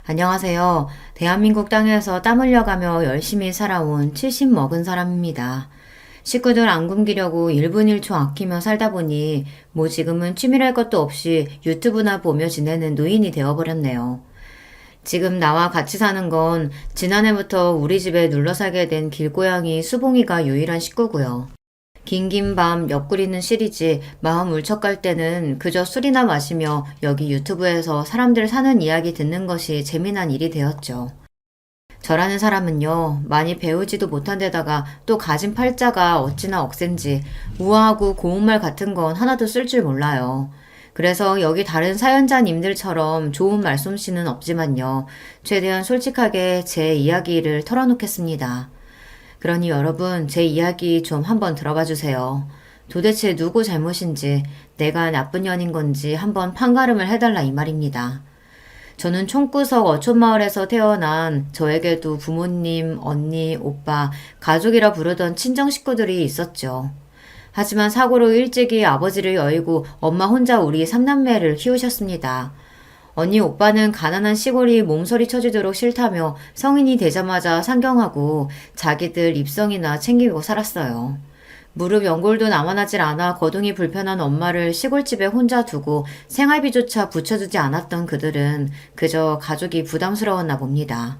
안녕하세요. 대한민국 땅에서 땀 흘려가며 열심히 살아온 70 먹은 사람입니다. 식구들 안 굶기려고 1분 1초 아끼며 살다 보니 뭐 지금은 취미랄 것도 없이 유튜브나 보며 지내는 노인이 되어버렸네요. 지금 나와 같이 사는 건 지난해부터 우리 집에 눌러 살게 된 길고양이 수봉이가 유일한 식구고요. 긴긴 밤 옆구리는 시리지 마음 울적할 때는 그저 술이나 마시며 여기 유튜브에서 사람들 사는 이야기 듣는 것이 재미난 일이 되었죠. 저라는 사람은요, 많이 배우지도 못한 데다가 또 가진 팔자가 어찌나 억센지 우아하고 고운 말 같은 건 하나도 쓸 줄 몰라요. 그래서 여기 다른 사연자님들처럼 좋은 말솜씨는 없지만요, 최대한 솔직하게 제 이야기를 털어놓겠습니다. 그러니 여러분, 제 이야기 좀 한번 들어봐 주세요. 도대체 누구 잘못인지, 내가 나쁜 년인 건지 한번 판가름을 해달라 이 말입니다. 저는 총구석 어촌마을에서 태어난 저에게도 부모님, 언니, 오빠, 가족이라 부르던 친정 식구들이 있었죠. 하지만 사고로 일찍이 아버지를 여의고 엄마 혼자 우리 삼남매를 키우셨습니다. 언니 오빠는 가난한 시골이 몸서리 쳐지도록 싫다며 성인이 되자마자 상경하고 자기들 입성이나 챙기고 살았어요. 무릎 연골도 남아나질 않아 거동이 불편한 엄마를 시골집에 혼자 두고 생활비조차 붙여주지 않았던 그들은 그저 가족이 부담스러웠나 봅니다.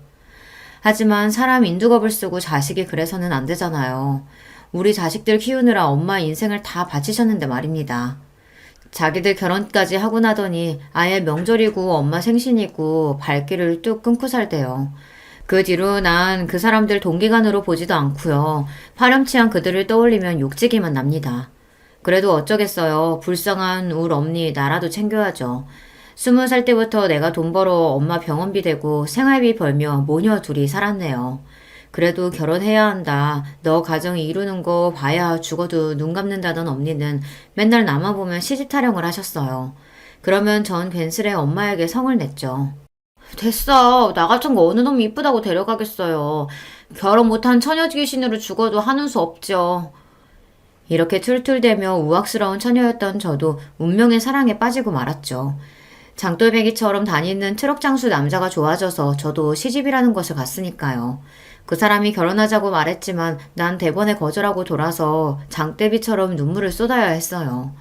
하지만 사람 인두겁을 쓰고 자식이 그래서는 안 되잖아요. 우리 자식들 키우느라 엄마 인생을 다 바치셨는데 말입니다. 자기들 결혼까지 하고 나더니 아예 명절이고 엄마 생신이고 발길을 뚝 끊고 살대요. 그 뒤로 난 그 사람들 동기간으로 보지도 않고요. 파렴치한 그들을 떠올리면 욕지기만 납니다. 그래도 어쩌겠어요. 불쌍한 울 엄니 나라도 챙겨야죠. 20살 때부터 내가 돈 벌어 엄마 병원비 대고 생활비 벌며 모녀 둘이 살았네요. 그래도 결혼해야 한다. 너 가정 이루는 거 봐야 죽어도 눈 감는다던 엄니는 맨날 나만 보면 시집 타령을 하셨어요. 그러면 전 괜스레 엄마에게 성을 냈죠. 됐어. 나 같은 거 어느 놈이 이쁘다고 데려가겠어요. 결혼 못한 처녀 귀신으로 죽어도 하는 수 없죠. 이렇게 툴툴대며 우악스러운 처녀였던 저도 운명의 사랑에 빠지고 말았죠. 장돌배기처럼 다니는 트럭 장수 남자가 좋아져서 저도 시집이라는 것을 갔으니까요. 그 사람이 결혼하자고 말했지만 난 대번에 거절하고 돌아서 장대비처럼 눈물을 쏟아야 했어요.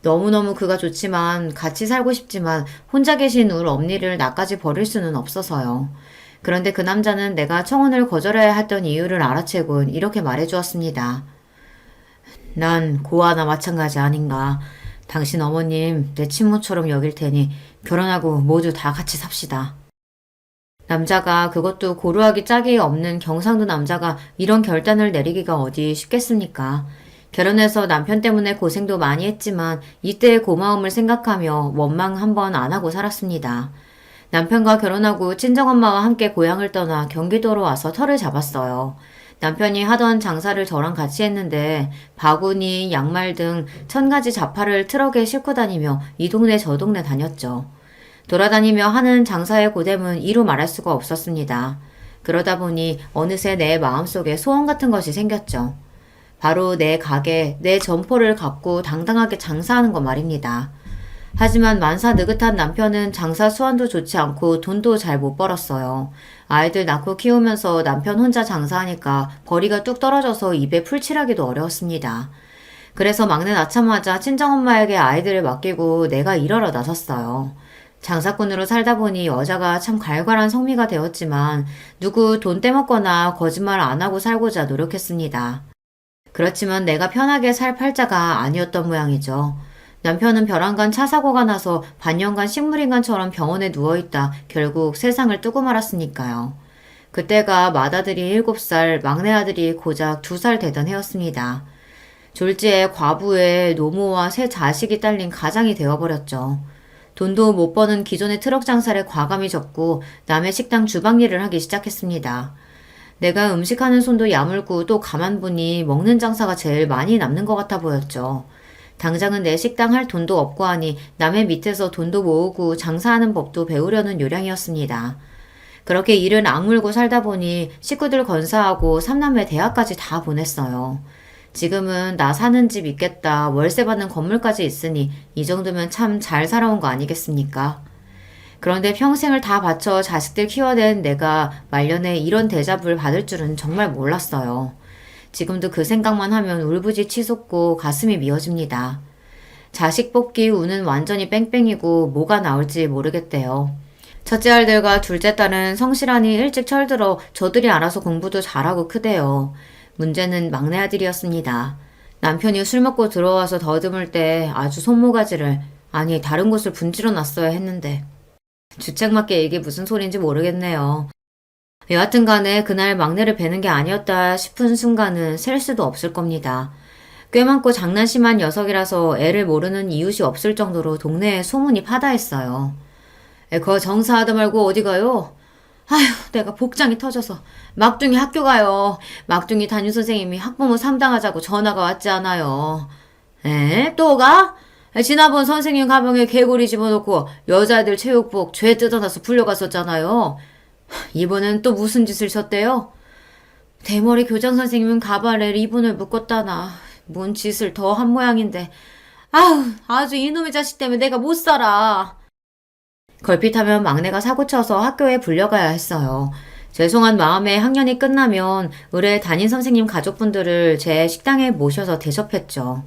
너무너무 그가 좋지만 같이 살고 싶지만 혼자 계신 울 엄니를 나까지 버릴 수는 없어서요. 그런데 그 남자는 내가 청혼을 거절해야 했던 이유를 알아채곤 이렇게 말해주었습니다. 난 고아나 마찬가지 아닌가. 당신 어머님 내 친모처럼 여길 테니 결혼하고 모두 다 같이 삽시다. 남자가 그것도 고루하기 짝이 없는 경상도 남자가 이런 결단을 내리기가 어디 쉽겠습니까? 결혼해서 남편 때문에 고생도 많이 했지만 이때의 고마움을 생각하며 원망 한 번 안 하고 살았습니다. 남편과 결혼하고 친정엄마와 함께 고향을 떠나 경기도로 와서 터를 잡았어요. 남편이 하던 장사를 저랑 같이 했는데 바구니, 양말 등 1000가지 잡화를 트럭에 싣고 다니며 이 동네 저 동네 다녔죠. 돌아다니며 하는 장사의 고됨은 이루 말할 수가 없었습니다. 그러다 보니 어느새 내 마음속에 소원 같은 것이 생겼죠. 바로 내 가게, 내 점포를 갖고 당당하게 장사하는 것 말입니다. 하지만 만사 느긋한 남편은 장사 수완도 좋지 않고 돈도 잘 못 벌었어요. 아이들 낳고 키우면서 남편 혼자 장사하니까 벌이가 뚝 떨어져서 입에 풀칠하기도 어려웠습니다. 그래서 막내 낳자마자 친정엄마에게 아이들을 맡기고 내가 일하러 나섰어요. 장사꾼으로 살다 보니 여자가 참 갈갈한 성미가 되었지만 누구 돈 떼먹거나 거짓말 안 하고 살고자 노력했습니다. 그렇지만 내가 편하게 살 팔자가 아니었던 모양이죠. 남편은 벼랑간 차 사고가 나서 반년간 식물인간처럼 병원에 누워있다 결국 세상을 뜨고 말았으니까요. 그때가 맏아들이 7살, 막내 아들이 고작 2살 되던 해였습니다. 졸지에 과부에 노모와 세 자식이 딸린 가장이 되어버렸죠. 돈도 못 버는 기존의 트럭 장사를 과감히 접고 남의 식당 주방 일을 하기 시작했습니다. 내가 음식하는 손도 야물고 또 가만 보니 먹는 장사가 제일 많이 남는 것 같아 보였죠. 당장은 내 식당 할 돈도 없고 하니 남의 밑에서 돈도 모으고 장사하는 법도 배우려는 요량이었습니다. 그렇게 일은 악물고 살다 보니 식구들 건사하고 삼남매 대학까지 다 보냈어요. 지금은 나 사는 집 있겠다, 월세 받는 건물까지 있으니 이 정도면 참 잘 살아온 거 아니겠습니까? 그런데 평생을 다 바쳐 자식들 키워낸 내가 말년에 이런 대접을 받을 줄은 정말 몰랐어요. 지금도 그 생각만 하면 울부짖 치솟고 가슴이 미어집니다. 자식 뽑기 운은 완전히 뺑뺑이고 뭐가 나올지 모르겠대요. 첫째 아들과 둘째 딸은 성실하니 일찍 철들어 저들이 알아서 공부도 잘하고 크대요. 문제는 막내 아들이었습니다. 남편이 술 먹고 들어와서 더듬을 때 아주 손모가지를, 아니 다른 곳을 분질러 놨어야 했는데. 주책맞게 이게 무슨 소린지 모르겠네요. 여하튼 간에 그날 막내를 뵈는 게 아니었다 싶은 순간은 셀 수도 없을 겁니다. 꽤 많고 장난심한 녀석이라서 애를 모르는 이웃이 없을 정도로 동네에 소문이 파다했어요. 거 정사하다 말고 어디 가요? 아휴, 내가 복장이 터져서 막둥이 학교 가요. 막둥이 담임선생님이 학부모 상담하자고 전화가 왔지 않아요. 에? 또 가? 지난번 선생님 가방에 개구리 집어넣고 여자애들 체육복 죄 뜯어놔서 불려갔었잖아요. 이번엔 또 무슨 짓을 졌대요? 대머리 교장 선생님은 가발에 리본을 묶었다나 뭔 짓을 더 한 모양인데 아우 아주 이놈의 자식 때문에 내가 못 살아. 걸핏하면 막내가 사고쳐서 학교에 불려가야 했어요. 죄송한 마음에 학년이 끝나면 의뢰 담임 선생님 가족분들을 제 식당에 모셔서 대접했죠.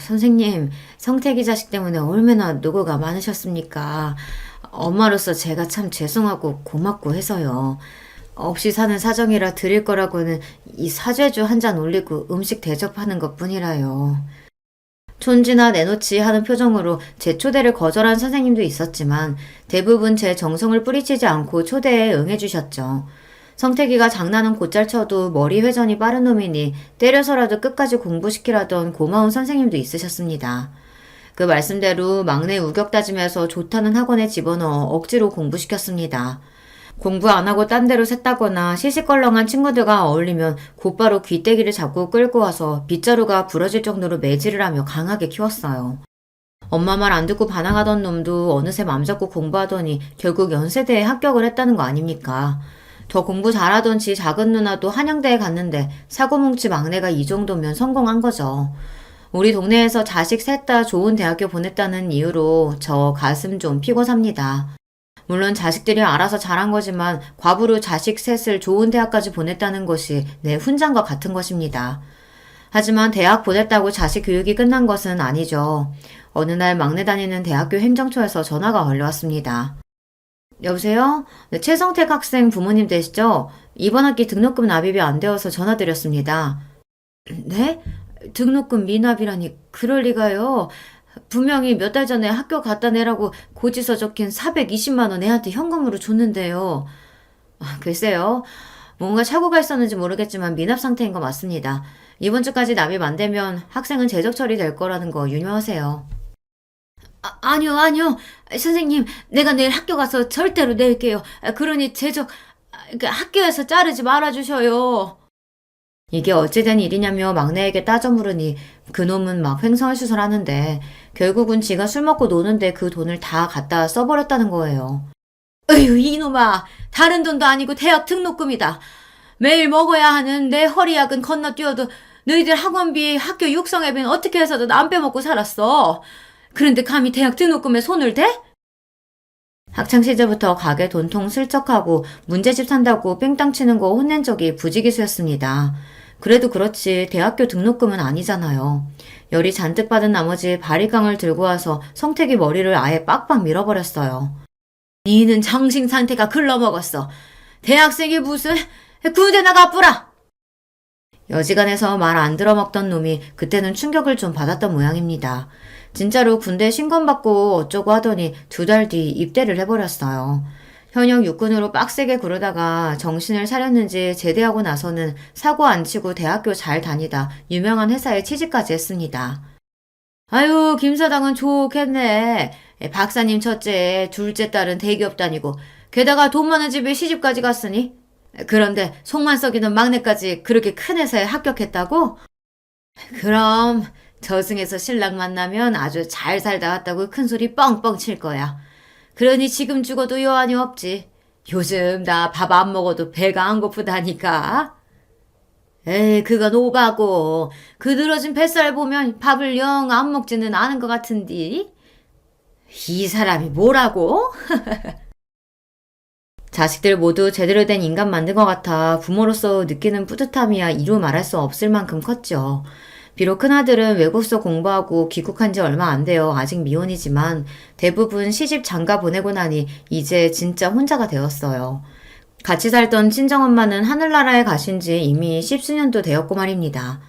선생님, 성택이 자식 때문에 얼마나 노고가 많으셨습니까? 엄마로서 제가 참 죄송하고 고맙고 해서요. 없이 사는 사정이라 드릴 거라고는 이 사죄주 한 잔 올리고 음식 대접하는 것 뿐이라요. 촌지나 내놓지 하는 표정으로 제 초대를 거절한 선생님도 있었지만 대부분 제 정성을 뿌리치지 않고 초대에 응해주셨죠. 성태기가 장난은 곧잘 쳐도 머리 회전이 빠른 놈이니 때려서라도 끝까지 공부시키라던 고마운 선생님도 있으셨습니다. 그 말씀대로 막내 우격 다짐해서 좋다는 학원에 집어넣어 억지로 공부시켰습니다. 공부 안 하고 딴 데로 샜다거나 시시껄렁한 친구들과 어울리면 곧바로 귀때기를 잡고 끌고 와서 빗자루가 부러질 정도로 매질을 하며 강하게 키웠어요. 엄마 말 안 듣고 반항하던 놈도 어느새 맘 잡고 공부하더니 결국 연세대에 합격을 했다는 거 아닙니까? 더 공부 잘하던 지 작은 누나도 한양대에 갔는데 사고뭉치 막내가 이 정도면 성공한 거죠. 우리 동네에서 자식 셋 다 좋은 대학교 보냈다는 이유로 저 가슴 좀 피고 삽니다. 물론 자식들이 알아서 잘한 거지만 과부로 자식 셋을 좋은 대학까지 보냈다는 것이 내 훈장과 같은 것입니다. 하지만 대학 보냈다고 자식 교육이 끝난 것은 아니죠. 어느 날 막내 다니는 대학교 행정처에서 전화가 걸려왔습니다. 여보세요? 네, 최성택 학생 부모님 되시죠? 이번 학기 등록금 납입이 안 되어서 전화드렸습니다. 네? 등록금 미납이라니 그럴 리가요. 분명히 몇 달 전에 학교 갖다 내라고 고지서 적힌 420만 원 애한테 현금으로 줬는데요. 글쎄요. 뭔가 착오가 있었는지 모르겠지만 미납 상태인 거 맞습니다. 이번 주까지 납입 안 되면 학생은 재적 처리될 거라는 거 유념하세요. 아니요. 선생님, 내가 내일 학교 가서 절대로 낼게요. 그러니 학교에서 자르지 말아주셔요. 이게 어찌된 일이냐며 막내에게 따져 물으니 그놈은 막 횡설수설하는데 결국은 지가 술 먹고 노는데 그 돈을 다 갖다 써버렸다는 거예요. 어휴 이놈아, 다른 돈도 아니고 대학 등록금이다. 매일 먹어야 하는 내 허리약은 건너뛰어도 너희들 학원비, 학교 육성회비는 어떻게 해서든 안 빼먹고 살았어. 그런데 감히 대학 등록금에 손을 대? 학창시절부터 가게 돈통 슬쩍하고 문제집 산다고 뺑땅 치는 거 혼낸 적이 부지기수였습니다. 그래도 그렇지 대학교 등록금은 아니잖아요. 열이 잔뜩 받은 나머지 바리깡을 들고 와서 성택이 머리를 아예 빡빡 밀어버렸어요. 니는 정신 상태가 글러먹었어. 대학생이 무슨 군대나 가뿌라. 여지간해서 말 안 들어먹던 놈이 그때는 충격을 좀 받았던 모양입니다. 진짜로 군대 신검받고 어쩌고 하더니 2달 뒤 입대를 해버렸어요. 현역 육군으로 빡세게 구르다가 정신을 차렸는지 제대하고 나서는 사고 안 치고 대학교 잘 다니다 유명한 회사에 취직까지 했습니다. 아유, 김 사장은 좋겠네. 박사님 첫째, 둘째 딸은 대기업 다니고 게다가 돈 많은 집에 시집까지 갔으니. 그런데 속만 썩이는 막내까지 그렇게 큰 회사에 합격했다고? 그럼 저승에서 신랑 만나면 아주 잘 살다 왔다고 큰소리 뻥뻥 칠 거야. 그러니 지금 죽어도 여한이 없지. 요즘 나 밥 안 먹어도 배가 안 고프다니까. 에이, 그건 오바고. 그 늘어진 뱃살 보면 밥을 영 안 먹지는 않은 것 같은디. 이 사람이 뭐라고? 자식들 모두 제대로 된 인간 만든 것 같아 부모로서 느끼는 뿌듯함이야 이루 말할 수 없을 만큼 컸죠. 비록 큰아들은 외국서 공부하고 귀국한 지 얼마 안 돼요. 아직 미혼이지만 대부분 시집 장가 보내고 나니 이제 진짜 혼자가 되었어요. 같이 살던 친정엄마는 하늘나라에 가신 지 이미 십수년도 되었고 말입니다.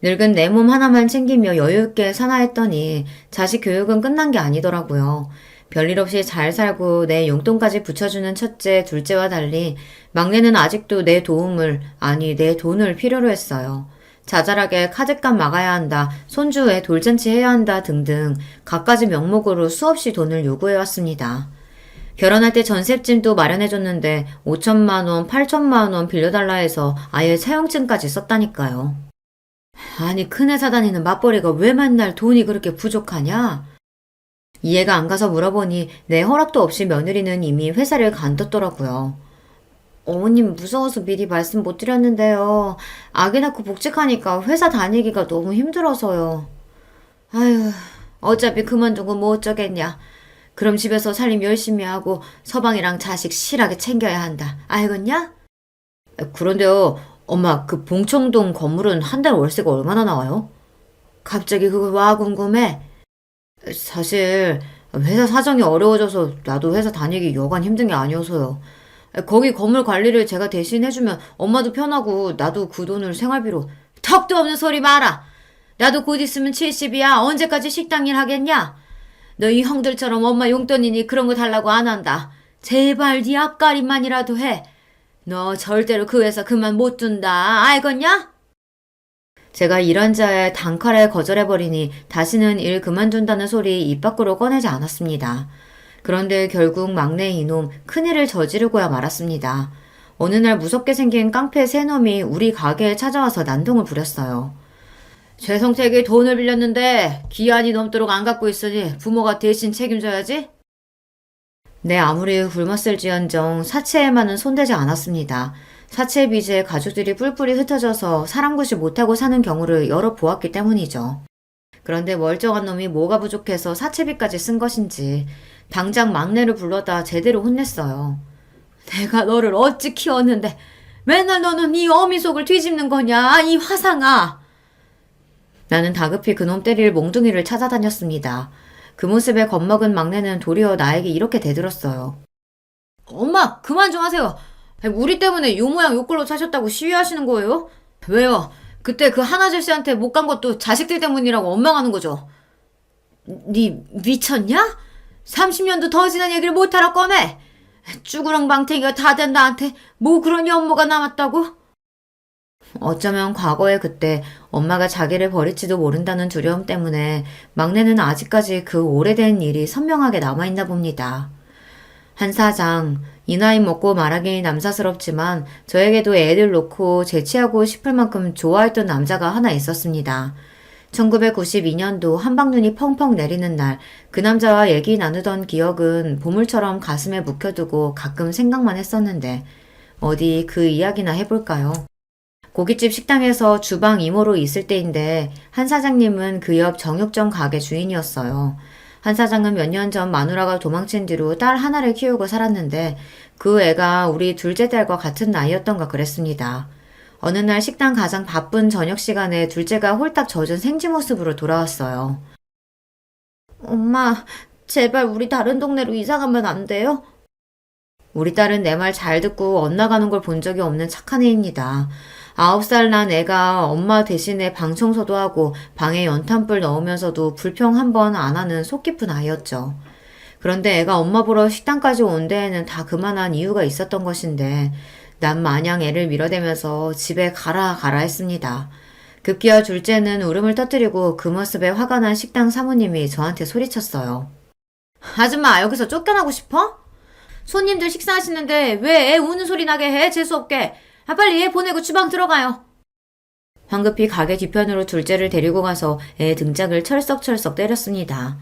늙은 내 몸 하나만 챙기며 여유있게 사나 했더니 자식 교육은 끝난 게 아니더라고요. 별일 없이 잘 살고 내 용돈까지 붙여주는 첫째, 둘째와 달리 막내는 아직도 내 도움을, 아니 내 돈을 필요로 했어요. 자잘하게 카드값 막아야 한다, 손주에 돌잔치 해야 한다 등등 갖가지 명목으로 수없이 돈을 요구해왔습니다. 결혼할 때 전셋집도 마련해줬는데 5천만 원, 8천만 원 빌려달라 해서 아예 차용증까지 썼다니까요. 아니 큰 회사 다니는 맞벌이가 왜 맨날 돈이 그렇게 부족하냐? 이해가 안 가서 물어보니 내 허락도 없이 며느리는 이미 회사를 간뒀더라고요. 어머님 무서워서 미리 말씀 못 드렸는데요. 아기 낳고 복직하니까 회사 다니기가 너무 힘들어서요. 아휴, 어차피 그만두고 뭐 어쩌겠냐. 그럼 집에서 살림 열심히 하고 서방이랑 자식 실하게 챙겨야 한다. 알겠냐? 그런데요, 엄마 그 봉청동 건물은 한 달 월세가 얼마나 나와요? 갑자기 그걸 와 궁금해? 사실 회사 사정이 어려워져서 나도 회사 다니기 여간 힘든 게 아니어서요. 거기 건물 관리를 제가 대신 해주면 엄마도 편하고 나도 그 돈을 생활비로. 턱도 없는 소리 마라. 나도 곧 있으면 70이야. 언제까지 식당 일 하겠냐? 너희 형들처럼 엄마 용돈이니 그런 거 달라고 안 한다. 제발 네 앞가림만이라도 해. 너 절대로 그 회사 그만 못 둔다. 알겠냐? 제가 이런저에 단칼에 거절해버리니 다시는 일 그만둔다는 소리 입 밖으로 꺼내지 않았습니다. 그런데 결국 막내 이놈 큰일을 저지르고야 말았습니다. 어느 날 무섭게 생긴 깡패 세 놈이 우리 가게에 찾아와서 난동을 부렸어요. 최성택이 돈을 빌렸는데 기한이 넘도록 안 갚고 있으니 부모가 대신 책임져야지? 네, 아무리 굶었을지언정 사채에만은 손대지 않았습니다. 사채 빚에 가족들이 뿔뿔이 흩어져서 사람굿이 못하고 사는 경우를 여러 보았기 때문이죠. 그런데 멀쩡한 놈이 뭐가 부족해서 사채비까지 쓴 것인지 당장 막내를 불러다 제대로 혼냈어요. 내가 너를 어찌 키웠는데 맨날 너는 네 어미 속을 뒤집는 거냐, 이 화상아. 나는 다급히 그놈 때릴 몽둥이를 찾아다녔습니다. 그 모습에 겁먹은 막내는 도리어 나에게 이렇게 대들었어요. 엄마 그만 좀 하세요. 우리 때문에 요 모양 요 꼴로 사셨다고 시위하시는 거예요? 왜요? 그때 그 한아저씨한테 못 간 것도 자식들 때문이라고 원망하는 거죠. 니 미쳤냐? 30년도 더 지난 얘기를 못하라 꺼내. 쭈구렁 방탱이가 다 된 나한테 뭐 그런 연모가 남았다고? 어쩌면 과거에 그때 엄마가 자기를 버릴지도 모른다는 두려움 때문에 막내는 아직까지 그 오래된 일이 선명하게 남아있나 봅니다. 한 사장, 이 나이 먹고 말하기 남사스럽지만 저에게도 애들 놓고 재치하고 싶을 만큼 좋아했던 남자가 하나 있었습니다. 1992년도 한방눈이 펑펑 내리는 날 그 남자와 얘기 나누던 기억은 보물처럼 가슴에 묵혀두고 가끔 생각만 했었는데 어디 그 이야기나 해볼까요? 고깃집 식당에서 주방 이모로 있을 때인데 한 사장님은 그 옆 정육점 가게 주인이었어요. 한 사장은 몇 년 전 마누라가 도망친 뒤로 딸 하나를 키우고 살았는데 그 애가 우리 둘째 딸과 같은 나이였던가 그랬습니다. 어느 날 식당 가장 바쁜 저녁 시간에 둘째가 홀딱 젖은 생쥐 모습으로 돌아왔어요. 엄마, 제발 우리 다른 동네로 이사 가면 안 돼요? 우리 딸은 내 말 잘 듣고 엇나가는 걸 본 적이 없는 착한 애입니다. 9살 난 애가 엄마 대신에 방 청소도 하고 방에 연탄불 넣으면서도 불평 한 번 안 하는 속 깊은 아이였죠. 그런데 애가 엄마 보러 식당까지 온 데에는 다 그만한 이유가 있었던 것인데 난 마냥 애를 밀어대면서 집에 가라 가라 했습니다. 급기야 둘째는 울음을 터뜨리고 그 모습에 화가 난 식당 사모님이 저한테 소리쳤어요. 아줌마 여기서 쫓겨나고 싶어? 손님들 식사하시는데 왜 애 우는 소리 나게 해? 재수없게. 빨리 애 보내고 주방 들어가요. 황급히 가게 뒤편으로 둘째를 데리고 가서 애 등짝을 철썩철썩 때렸습니다.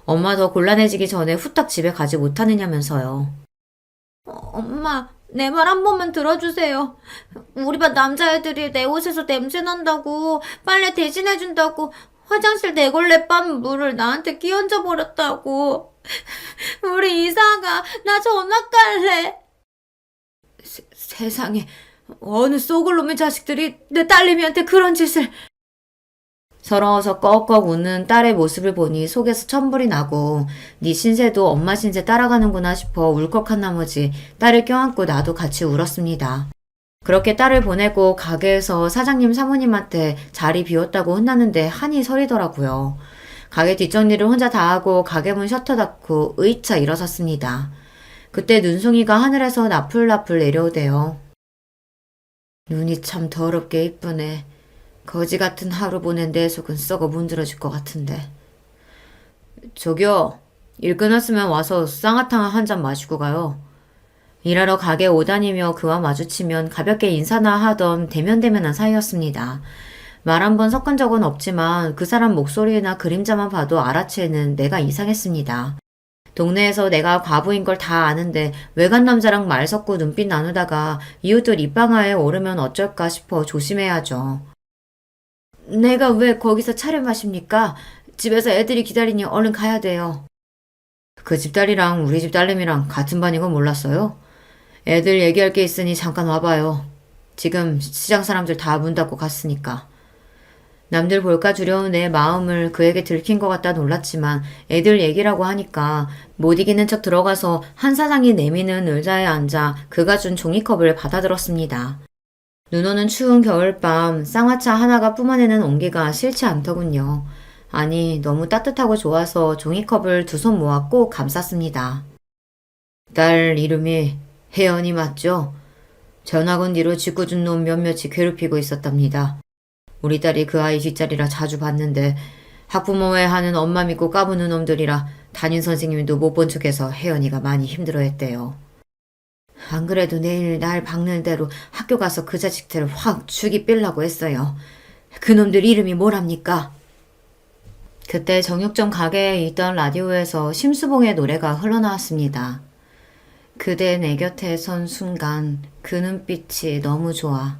엄마 더 곤란해지기 전에 후딱 집에 가지 못하느냐면서요. 엄마, 내 말 한 번만 들어주세요. 우리 반 남자애들이 내 옷에서 냄새 난다고, 빨래 대신해준다고, 화장실 내걸레 빤 물을 나한테 끼얹어 버렸다고. 우리 이사가. 나 전학 갈래. 세상에, 어느 쏘글 놈의 자식들이 내 딸내미한테 그런 짓을. 서러워서 꺽꺽 웃는 딸의 모습을 보니 속에서 천불이 나고 네 신세도 엄마 신세 따라가는구나 싶어 울컥한 나머지 딸을 껴안고 나도 같이 울었습니다. 그렇게 딸을 보내고 가게에서 사장님 사모님한테 자리 비웠다고 혼났는데 한이 서리더라고요. 가게 뒷정리를 혼자 다 하고 가게 문 셔터 닫고 의차 일어섰습니다. 그때 눈송이가 하늘에서 나풀나풀 내려오대요. 눈이 참 더럽게 이쁘네. 거지 같은 하루 보낸 내 속은 썩어 문드러질 것 같은데. 저기요, 일 끝났으면 와서 쌍화탕 한 잔 마시고 가요. 일하러 가게 오다니며 그와 마주치면 가볍게 인사나 하던 대면대면한 사이였습니다. 말 한 번 섞은 적은 없지만 그 사람 목소리나 그림자만 봐도 알아채는 내가 이상했습니다. 동네에서 내가 과부인 걸 다 아는데 외간 남자랑 말 섞고 눈빛 나누다가 이웃들 입방아에 오르면 어쩔까 싶어 조심해야죠. 내가 왜 거기서 차를 마십니까? 집에서 애들이 기다리니 얼른 가야 돼요. 그 집딸이랑 우리 집 딸내미랑 같은 반인 건 몰랐어요? 애들 얘기할 게 있으니 잠깐 와봐요. 지금 시장 사람들 다 문 닫고 갔으니까. 남들 볼까 두려운 내 마음을 그에게 들킨 것 같다 놀랐지만 애들 얘기라고 하니까 못 이기는 척 들어가서 한 사장이 내미는 의자에 앉아 그가 준 종이컵을 받아들었습니다. 눈 오는 추운 겨울밤 쌍화차 하나가 뿜어내는 온기가 싫지 않더군요. 아니 너무 따뜻하고 좋아서 종이컵을 두 손 모아 꼭 감쌌습니다. 딸 이름이 혜연이 맞죠? 전학 온 뒤로 짓궂은 놈 몇몇이 괴롭히고 있었답니다. 우리 딸이 그 아이 뒷자리라 자주 봤는데 학부모회 하는 엄마 믿고 까부는 놈들이라 담임 선생님도 못 본 척해서 혜연이가 많이 힘들어했대요. 안 그래도 내일 날 박는 대로 학교 가서 그 자식들을 확 죽이 삘라고 했어요. 그놈들 이름이 뭐랍니까? 그때 정육점 가게에 있던 라디오에서 심수봉의 노래가 흘러나왔습니다. 그대 내 곁에 선 순간 그 눈빛이 너무 좋아.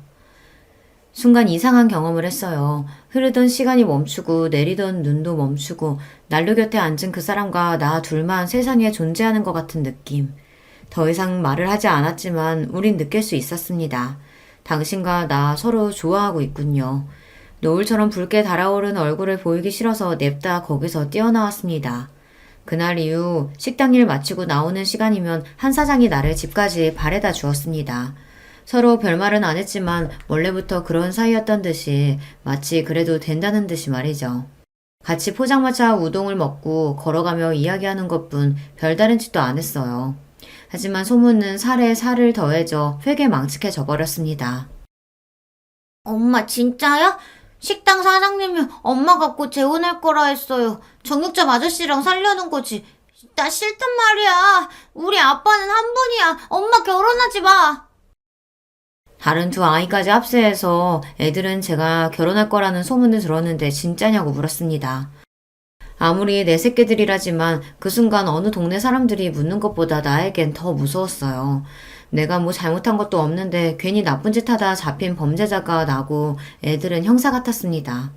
순간 이상한 경험을 했어요. 흐르던 시간이 멈추고 내리던 눈도 멈추고 난로 곁에 앉은 그 사람과 나 둘만 세상에 존재하는 것 같은 느낌. 더 이상 말을 하지 않았지만 우린 느낄 수 있었습니다. 당신과 나 서로 좋아하고 있군요. 노을처럼 붉게 달아오른 얼굴을 보이기 싫어서 냅다 거기서 뛰어나왔습니다. 그날 이후 식당 일 마치고 나오는 시간이면 한 사장이 나를 집까지 바래다 주었습니다. 서로 별말은 안 했지만 원래부터 그런 사이였던 듯이 마치 그래도 된다는 듯이 말이죠. 같이 포장마차 우동을 먹고 걸어가며 이야기하는 것뿐 별다른 짓도 안 했어요. 하지만 소문은 살에 살을 더해져 회개 망측해져 버렸습니다. 엄마 진짜야? 식당 사장님이 엄마 갖고 재혼할 거라 했어요. 정육점 아저씨랑 살려는 거지. 나 싫단 말이야. 우리 아빠는 한 분이야. 엄마 결혼하지 마. 다른 두 아이까지 합세해서 애들은 제가 결혼할 거라는 소문을 들었는데 진짜냐고 물었습니다. 아무리 내 새끼들이라지만 그 순간 어느 동네 사람들이 묻는 것보다 나에겐 더 무서웠어요. 내가 뭐 잘못한 것도 없는데 괜히 나쁜 짓 하다 잡힌 범죄자가 나고 애들은 형사 같았습니다.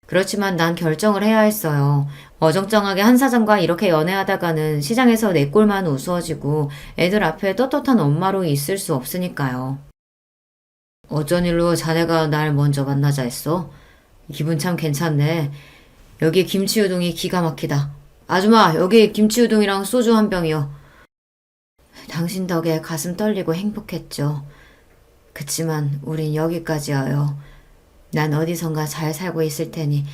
그렇지만 난 결정을 해야 했어요. 어정쩡하게 한 사장과 이렇게 연애하다가는 시장에서 내 꼴만 우스워지고 애들 앞에 떳떳한 엄마로 있을 수 없으니까요. 어쩐 일로 자네가 날 먼저 만나자 했어? 기분 참 괜찮네. 여기 김치우동이 기가 막히다. 아줌마, 여기 김치우동이랑 소주 한 병이요. 당신 덕에 가슴 떨리고 행복했죠. 그치만 우린 여기까지여요. 난 어디선가 잘 살고 있을 테니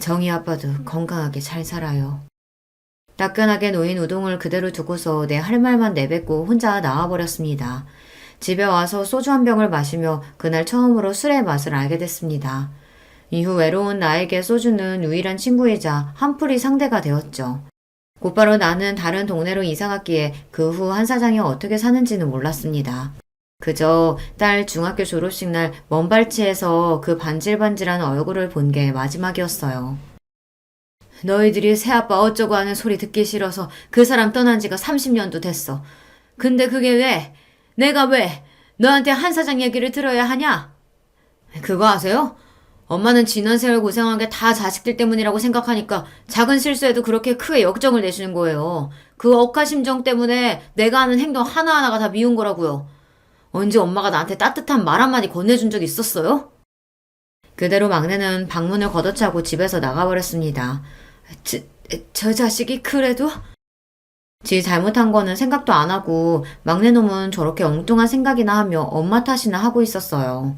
정희 아빠도 건강하게 잘 살아요. 따끈하게 놓인 우동을 그대로 두고서 내 할 말만 내뱉고 혼자 나와버렸습니다. 집에 와서 소주 한 병을 마시며 그날 처음으로 술의 맛을 알게 됐습니다. 이후 외로운 나에게 소주는 유일한 친구이자 한풀이 상대가 되었죠. 곧바로 나는 다른 동네로 이사 갔기에 그 후 한 사장이 어떻게 사는지는 몰랐습니다. 그저 딸 중학교 졸업식 날 먼발치에서 그 반질반질한 얼굴을 본 게 마지막이었어요. 너희들이 새아빠 어쩌고 하는 소리 듣기 싫어서 그 사람 떠난 지가 30년도 됐어. 근데 그게 왜? 내가 왜 너한테 한 사장 얘기를 들어야 하냐? 그거 아세요? 엄마는 지난 세월 고생한 게 다 자식들 때문이라고 생각하니까 작은 실수에도 그렇게 크게 역정을 내시는 거예요. 그 억하심정 때문에 내가 하는 행동 하나하나가 다 미운 거라고요. 언제 엄마가 나한테 따뜻한 말 한마디 건네준 적 있었어요? 그대로 막내는 방문을 걷어차고 집에서 나가버렸습니다. 저, 저 자식이 그래도? 지 잘못한 거는 생각도 안 하고 막내놈은 저렇게 엉뚱한 생각이나 하며 엄마 탓이나 하고 있었어요.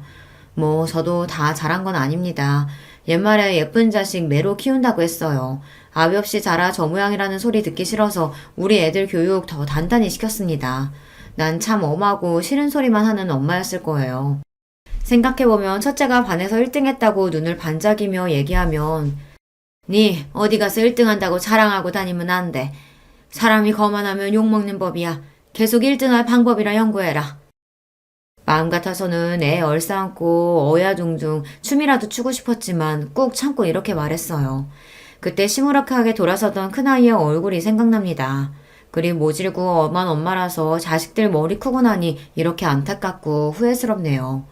뭐 저도 다 잘한 건 아닙니다. 옛말에 예쁜 자식 매로 키운다고 했어요. 아비 없이 자라 저 모양이라는 소리 듣기 싫어서 우리 애들 교육 더 단단히 시켰습니다. 난 참 엄하고 싫은 소리만 하는 엄마였을 거예요. 생각해보면 첫째가 반에서 1등 했다고 눈을 반짝이며 얘기하면 니 어디 가서 1등 한다고 자랑하고 다니면 안 돼. 사람이 거만하면 욕먹는 법이야. 계속 1등할 방법이라 연구해라. 마음 같아서는 애 얼싸안고 어야둥둥 춤이라도 추고 싶었지만 꾹 참고 이렇게 말했어요. 그때 시무룩하게 돌아서던 큰아이의 얼굴이 생각납니다. 그리 모질고 엄한 엄마라서 자식들 머리 크고 나니 이렇게 안타깝고 후회스럽네요.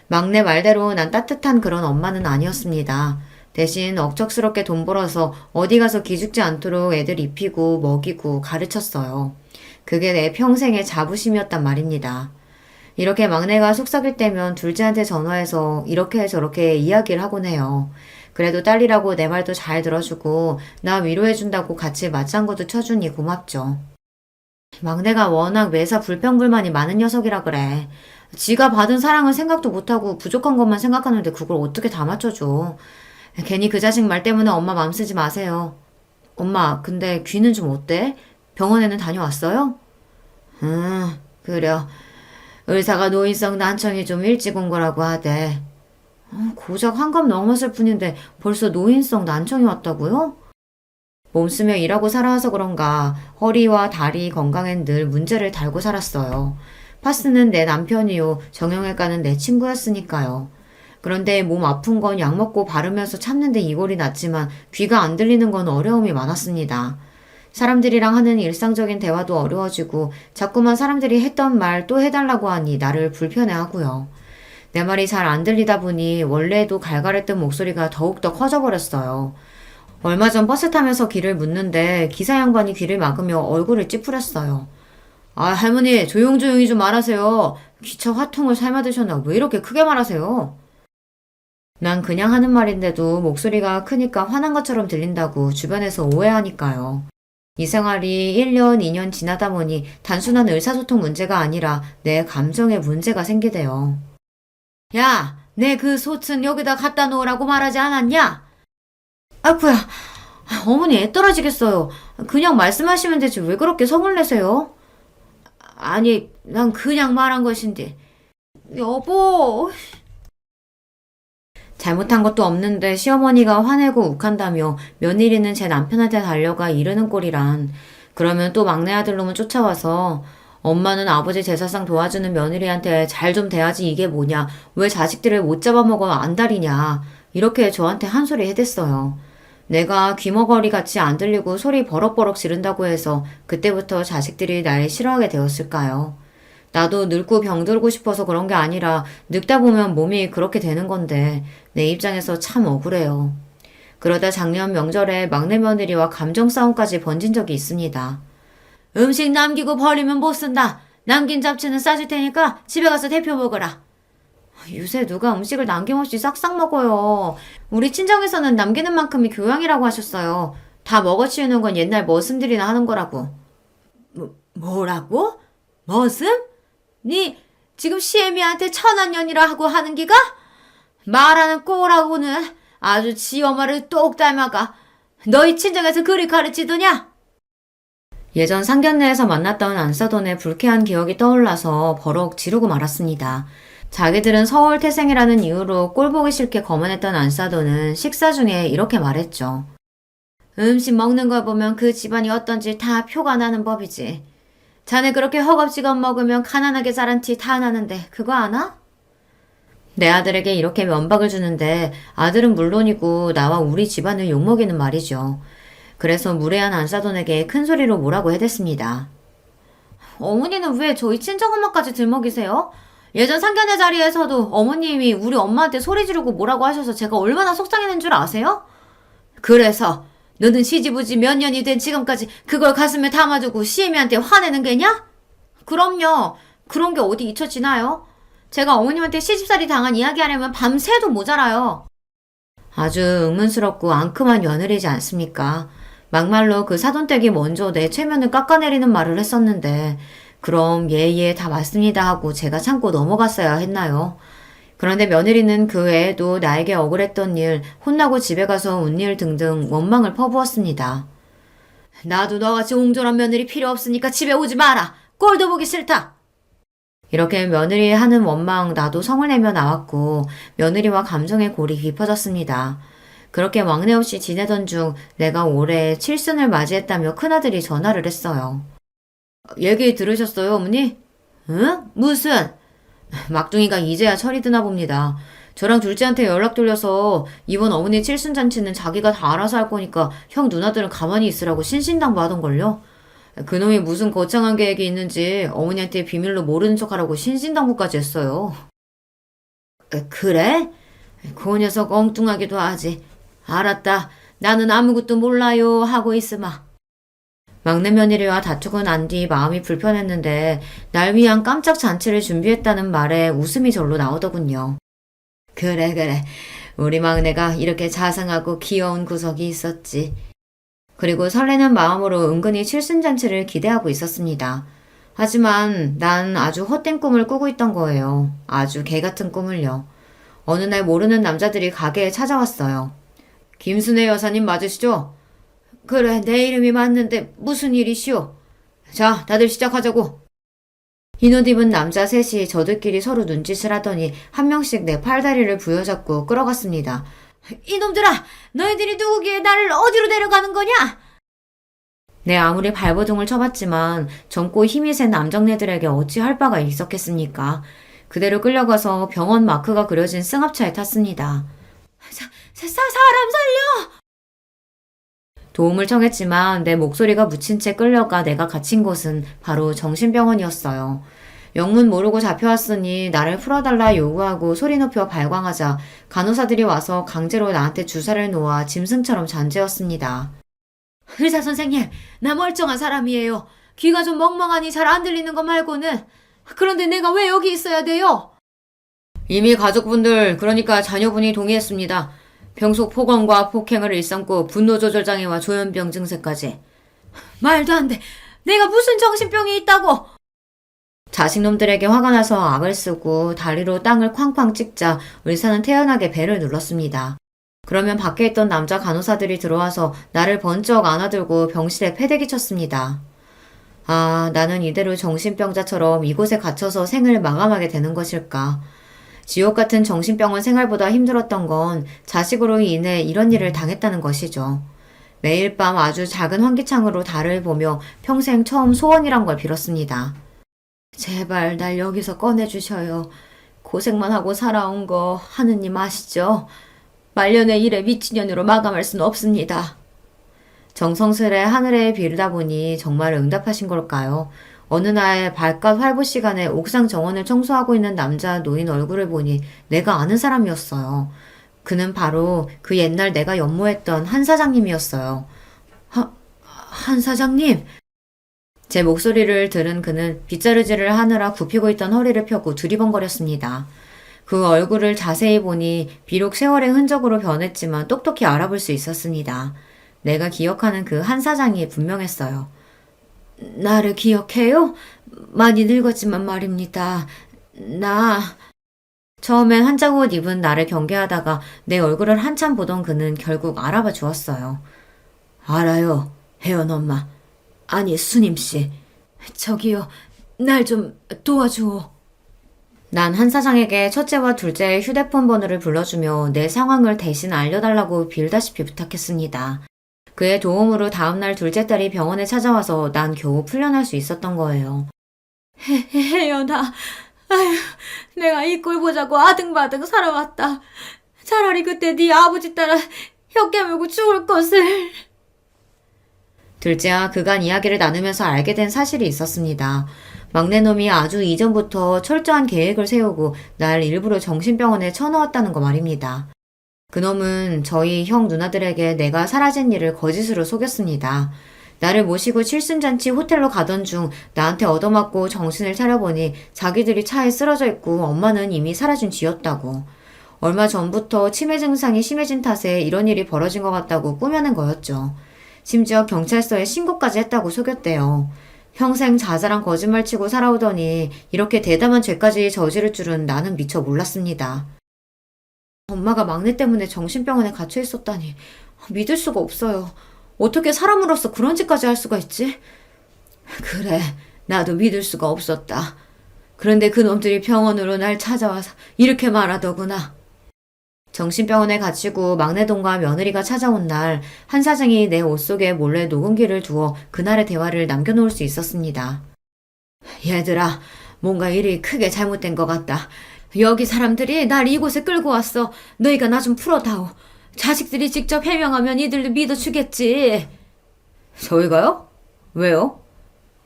막내 말대로 난 따뜻한 그런 엄마는 아니었습니다. 대신 억척스럽게 돈 벌어서 어디 가서 기죽지 않도록 애들 입히고 먹이고 가르쳤어요. 그게 내 평생의 자부심이었단 말입니다. 이렇게 막내가 속삭일 때면 둘째한테 전화해서 이렇게 저렇게 이야기를 하곤 해요. 그래도 딸이라고 내 말도 잘 들어주고 나 위로해준다고 같이 맞장구도 쳐주니 고맙죠. 막내가 워낙 매사 불평불만이 많은 녀석이라 그래. 지가 받은 사랑은 생각도 못하고 부족한 것만 생각하는데 그걸 어떻게 다 맞춰줘. 괜히 그 자식 말 때문에 엄마 맘 쓰지 마세요. 엄마, 근데 귀는 좀 어때? 병원에는 다녀왔어요? 그래. 의사가 노인성 난청이 좀 일찍 온 거라고 하대. 고작 한갑 넘었을 뿐인데 벌써 노인성 난청이 왔다고요? 몸쓰며 일하고 살아와서 그런가 허리와 다리 건강엔 늘 문제를 달고 살았어요. 파스는 내 남편이요. 정형외과는 내 친구였으니까요. 그런데 몸 아픈 건 약 먹고 바르면서 참는데 이골이 났지만 귀가 안 들리는 건 어려움이 많았습니다. 사람들이랑 하는 일상적인 대화도 어려워지고 자꾸만 사람들이 했던 말 또 해달라고 하니 나를 불편해하고요. 내 말이 잘 안 들리다 보니 원래도 갈갈했던 목소리가 더욱더 커져버렸어요. 얼마 전 버스 타면서 귀를 묻는데 기사 양반이 귀를 막으며 얼굴을 찌푸렸어요. 아, 할머니 조용조용히 좀 말하세요. 귀차 화통을 삶아드셨나 왜 이렇게 크게 말하세요? 난 그냥 하는 말인데도 목소리가 크니까 화난 것처럼 들린다고 주변에서 오해하니까요. 이 생활이 1년, 2년 지나다 보니 단순한 의사소통 문제가 아니라 내 감정에 문제가 생기대요. 야, 내 그 소튼 여기다 갖다 놓으라고 말하지 않았냐? 아쿠야, 어머니 애 떨어지겠어요. 그냥 말씀하시면 되지 왜 그렇게 성을 내세요? 아니, 난 그냥 말한 것인데. 여보. 잘못한 것도 없는데 시어머니가 화내고 욱한다며 며느리는 제 남편한테 달려가 이르는 꼴이란. 그러면 또 막내 아들놈은 쫓아와서 엄마는 아버지 제사상 도와주는 며느리한테 잘 좀 대하지 이게 뭐냐. 왜 자식들을 못 잡아먹어 안달이냐. 이렇게 저한테 한 소리 해댔어요. 내가 귀머거리 같이 안 들리고 소리 버럭버럭 지른다고 해서 그때부터 자식들이 날 싫어하게 되었을까요? 나도 늙고 병들고 싶어서 그런 게 아니라 늙다 보면 몸이 그렇게 되는 건데 내 입장에서 참 억울해요. 그러다 작년 명절에 막내 며느리와 감정 싸움까지 번진 적이 있습니다. 음식 남기고 버리면 못 쓴다. 남긴 잡채는 싸줄 테니까 집에 가서 데펴 먹어라. 요새 누가 음식을 남김없이 싹싹 먹어요. 우리 친정에서는 남기는 만큼이 교양이라고 하셨어요. 다 먹어치우는 건 옛날 머슴들이나 하는 거라고. 뭐라고? 머슴? 니 지금 시애미한테 1000원년이라 하고 하는 기가? 말하는 꼬라고는 아주 지 엄마를 똑 닮아가. 너희 친정에서 그리 가르치더냐? 예전 상견례에서 만났던 안사돈의 불쾌한 기억이 떠올라서 버럭 지르고 말았습니다. 자기들은 서울 태생이라는 이유로 꼴보기 싫게 거만했던 안사돈은 식사 중에 이렇게 말했죠. 음식 먹는 걸 보면 그 집안이 어떤지 다 표가 나는 법이지. 자네 그렇게 허겁지겁 먹으면 가난하게 자란 티 다 나는데 그거 아나? 내 아들에게 이렇게 면박을 주는데 아들은 물론이고 나와 우리 집안을 욕먹이는 말이죠. 그래서 무례한 안사돈에게 큰 소리로 뭐라고 해댔습니다. 어머니는 왜 저희 친정엄마까지 들먹이세요? 예전 상견례 자리에서도 어머님이 우리 엄마한테 소리 지르고 뭐라고 하셔서 제가 얼마나 속상했는 줄 아세요? 그래서 너는 시집오지 몇 년이 된 지금까지 그걸 가슴에 담아두고 시애미한테 화내는 게냐? 그럼요. 그런 게 어디 잊혀지나요? 제가 어머님한테 시집살이 당한 이야기 하려면 밤새도 모자라요. 아주 의문스럽고 앙큼한 며느리지 않습니까? 막말로 그 사돈댁이 먼저 내 체면을 깎아내리는 말을 했었는데 그럼 예예 다 맞습니다 하고 제가 참고 넘어갔어야 했나요? 그런데 며느리는 그 외에도 나에게 억울했던 일, 혼나고 집에 가서 운 일 등등 원망을 퍼부었습니다. 나도 너같이 옹졸한 며느리 필요 없으니까 집에 오지 마라. 꼴도 보기 싫다. 이렇게 며느리 하는 원망 나도 성을 내며 나왔고 며느리와 감정의 골이 깊어졌습니다. 그렇게 왕래 없이 지내던 중 내가 올해 칠순을 맞이했다며 큰아들이 전화를 했어요. 얘기 들으셨어요, 어머니? 응? 무슨? 막둥이가 이제야 철이 드나 봅니다. 저랑 둘째한테 연락 돌려서 이번 어머니 칠순잔치는 자기가 다 알아서 할 거니까 형 누나들은 가만히 있으라고 신신당부하던걸요. 그놈이 무슨 거창한 계획이 있는지 어머니한테 비밀로 모르는 척하라고 신신당부까지 했어요. 그래? 그 녀석 엉뚱하기도 하지. 알았다. 나는 아무것도 몰라요 하고 있으마. 막내 며느리와 다투고 난 뒤 마음이 불편했는데 날 위한 깜짝 잔치를 준비했다는 말에 웃음이 절로 나오더군요. 그래. 우리 막내가 이렇게 자상하고 귀여운 구석이 있었지. 그리고 설레는 마음으로 은근히 칠순잔치를 기대하고 있었습니다. 하지만 난 아주 헛된 꿈을 꾸고 있던 거예요. 아주 개같은 꿈을요. 어느 날 모르는 남자들이 가게에 찾아왔어요. 김순애 여사님 맞으시죠? 그래, 내 이름이 맞는데 무슨 일이시오? 자, 다들 시작하자고. 흰 옷 입은 남자 셋이 저들끼리 서로 눈짓을 하더니 한 명씩 내 팔다리를 부여잡고 끌어갔습니다. 이놈들아! 너희들이 누구기에 나를 어디로 데려가는 거냐? 내 아무리 발버둥을 쳐봤지만 젊고 힘이 센 남정네들에게 어찌 할 바가 있었겠습니까? 그대로 끌려가서 병원 마크가 그려진 승합차에 탔습니다. 사람 살려! 도움을 청했지만 내 목소리가 묻힌 채 끌려가 내가 갇힌 곳은 바로 정신병원이었어요. 영문 모르고 잡혀왔으니 나를 풀어달라 요구하고 소리 높여 발광하자 간호사들이 와서 강제로 나한테 주사를 놓아 짐승처럼 잔재웠습니다. 의사 선생님, 나 멀쩡한 사람이에요. 귀가 좀 멍멍하니 잘 안 들리는 거 말고는. 그런데 내가 왜 여기 있어야 돼요? 이미 가족분들, 그러니까 자녀분이 동의했습니다. 병속 폭언과 폭행을 일삼고 분노조절장애와 조현병 증세까지. 말도 안 돼. 내가 무슨 정신병이 있다고. 자식놈들에게 화가 나서 악을 쓰고 다리로 땅을 쾅쾅 찍자 의사는 태연하게 배를 눌렀습니다. 그러면 밖에 있던 남자 간호사들이 들어와서 나를 번쩍 안아들고 병실에 패대기 쳤습니다. 아, 나는 이대로 정신병자처럼 이곳에 갇혀서 생을 마감하게 되는 것일까. 지옥 같은 정신병원 생활보다 힘들었던 건 자식으로 인해 이런 일을 당했다는 것이죠. 매일 밤 아주 작은 환기창으로 달을 보며 평생 처음 소원이란 걸 빌었습니다. 제발 날 여기서 꺼내주셔요. 고생만 하고 살아온 거 하느님 아시죠? 말년의 일에 미친년으로 마감할 수는 없습니다. 정성스레 하늘에 비르다 보니 정말 응답하신 걸까요? 어느 날 발갓 활보 시간에 옥상 정원을 청소하고 있는 남자 노인 얼굴을 보니 내가 아는 사람이었어요. 그는 바로 그 옛날 내가 연모했던 한 사장님이었어요. 한 사장님? 제 목소리를 들은 그는 빗자루질을 하느라 굽히고 있던 허리를 펴고 두리번거렸습니다. 그 얼굴을 자세히 보니 비록 세월의 흔적으로 변했지만 똑똑히 알아볼 수 있었습니다. 내가 기억하는 그 한 사장이 분명했어요. 나를 기억해요? 많이 늙었지만 말입니다. 처음엔 한짝 옷 입은 나를 경계하다가 내 얼굴을 한참 보던 그는 결국 알아봐 주었어요. 알아요, 혜연 엄마. 아니, 수님씨. 저기요, 날 좀 도와주오. 난 한 사장에게 첫째와 둘째의 휴대폰 번호를 불러주며 내 상황을 대신 알려달라고 빌다시피 부탁했습니다. 그의 도움으로 다음날 둘째 딸이 병원에 찾아와서 난 겨우 풀려날 수 있었던 거예요. 혜연아, 아휴, 내가 이 꼴 보자고 아등바등 살아왔다. 차라리 그때 네 아버지 따라 혀 깨물고 죽을 것을. 둘째와 그간 이야기를 나누면서 알게 된 사실이 있었습니다. 막내놈이 아주 이전부터 철저한 계획을 세우고 날 일부러 정신병원에 쳐넣었다는 거 말입니다. 그놈은 저희 형 누나들에게 내가 사라진 일을 거짓으로 속였습니다. 나를 모시고 칠순잔치 호텔로 가던 중 나한테 얻어맞고 정신을 차려보니 자기들이 차에 쓰러져 있고 엄마는 이미 사라진 쥐였다고. 얼마 전부터 치매 증상이 심해진 탓에 이런 일이 벌어진 것 같다고 꾸며낸 거였죠. 심지어 경찰서에 신고까지 했다고 속였대요. 평생 자잘한 거짓말 치고 살아오더니 이렇게 대담한 죄까지 저지를 줄은 나는 미처 몰랐습니다. 엄마가 막내 때문에 정신병원에 갇혀 있었다니 믿을 수가 없어요. 어떻게 사람으로서 그런 짓까지 할 수가 있지? 그래, 나도 믿을 수가 없었다. 그런데 그놈들이 병원으로 날 찾아와서 이렇게 말하더구나. 정신병원에 갇히고 막내동과 며느리가 찾아온 날, 한 사장이 내 옷 속에 몰래 녹음기를 두어 그날의 대화를 남겨놓을 수 있었습니다. 얘들아, 뭔가 일이 크게 잘못된 것 같다. 여기 사람들이 날 이곳에 끌고 왔어. 너희가 나 좀 풀어다오. 자식들이 직접 해명하면 이들도 믿어주겠지. 저희가요? 왜요?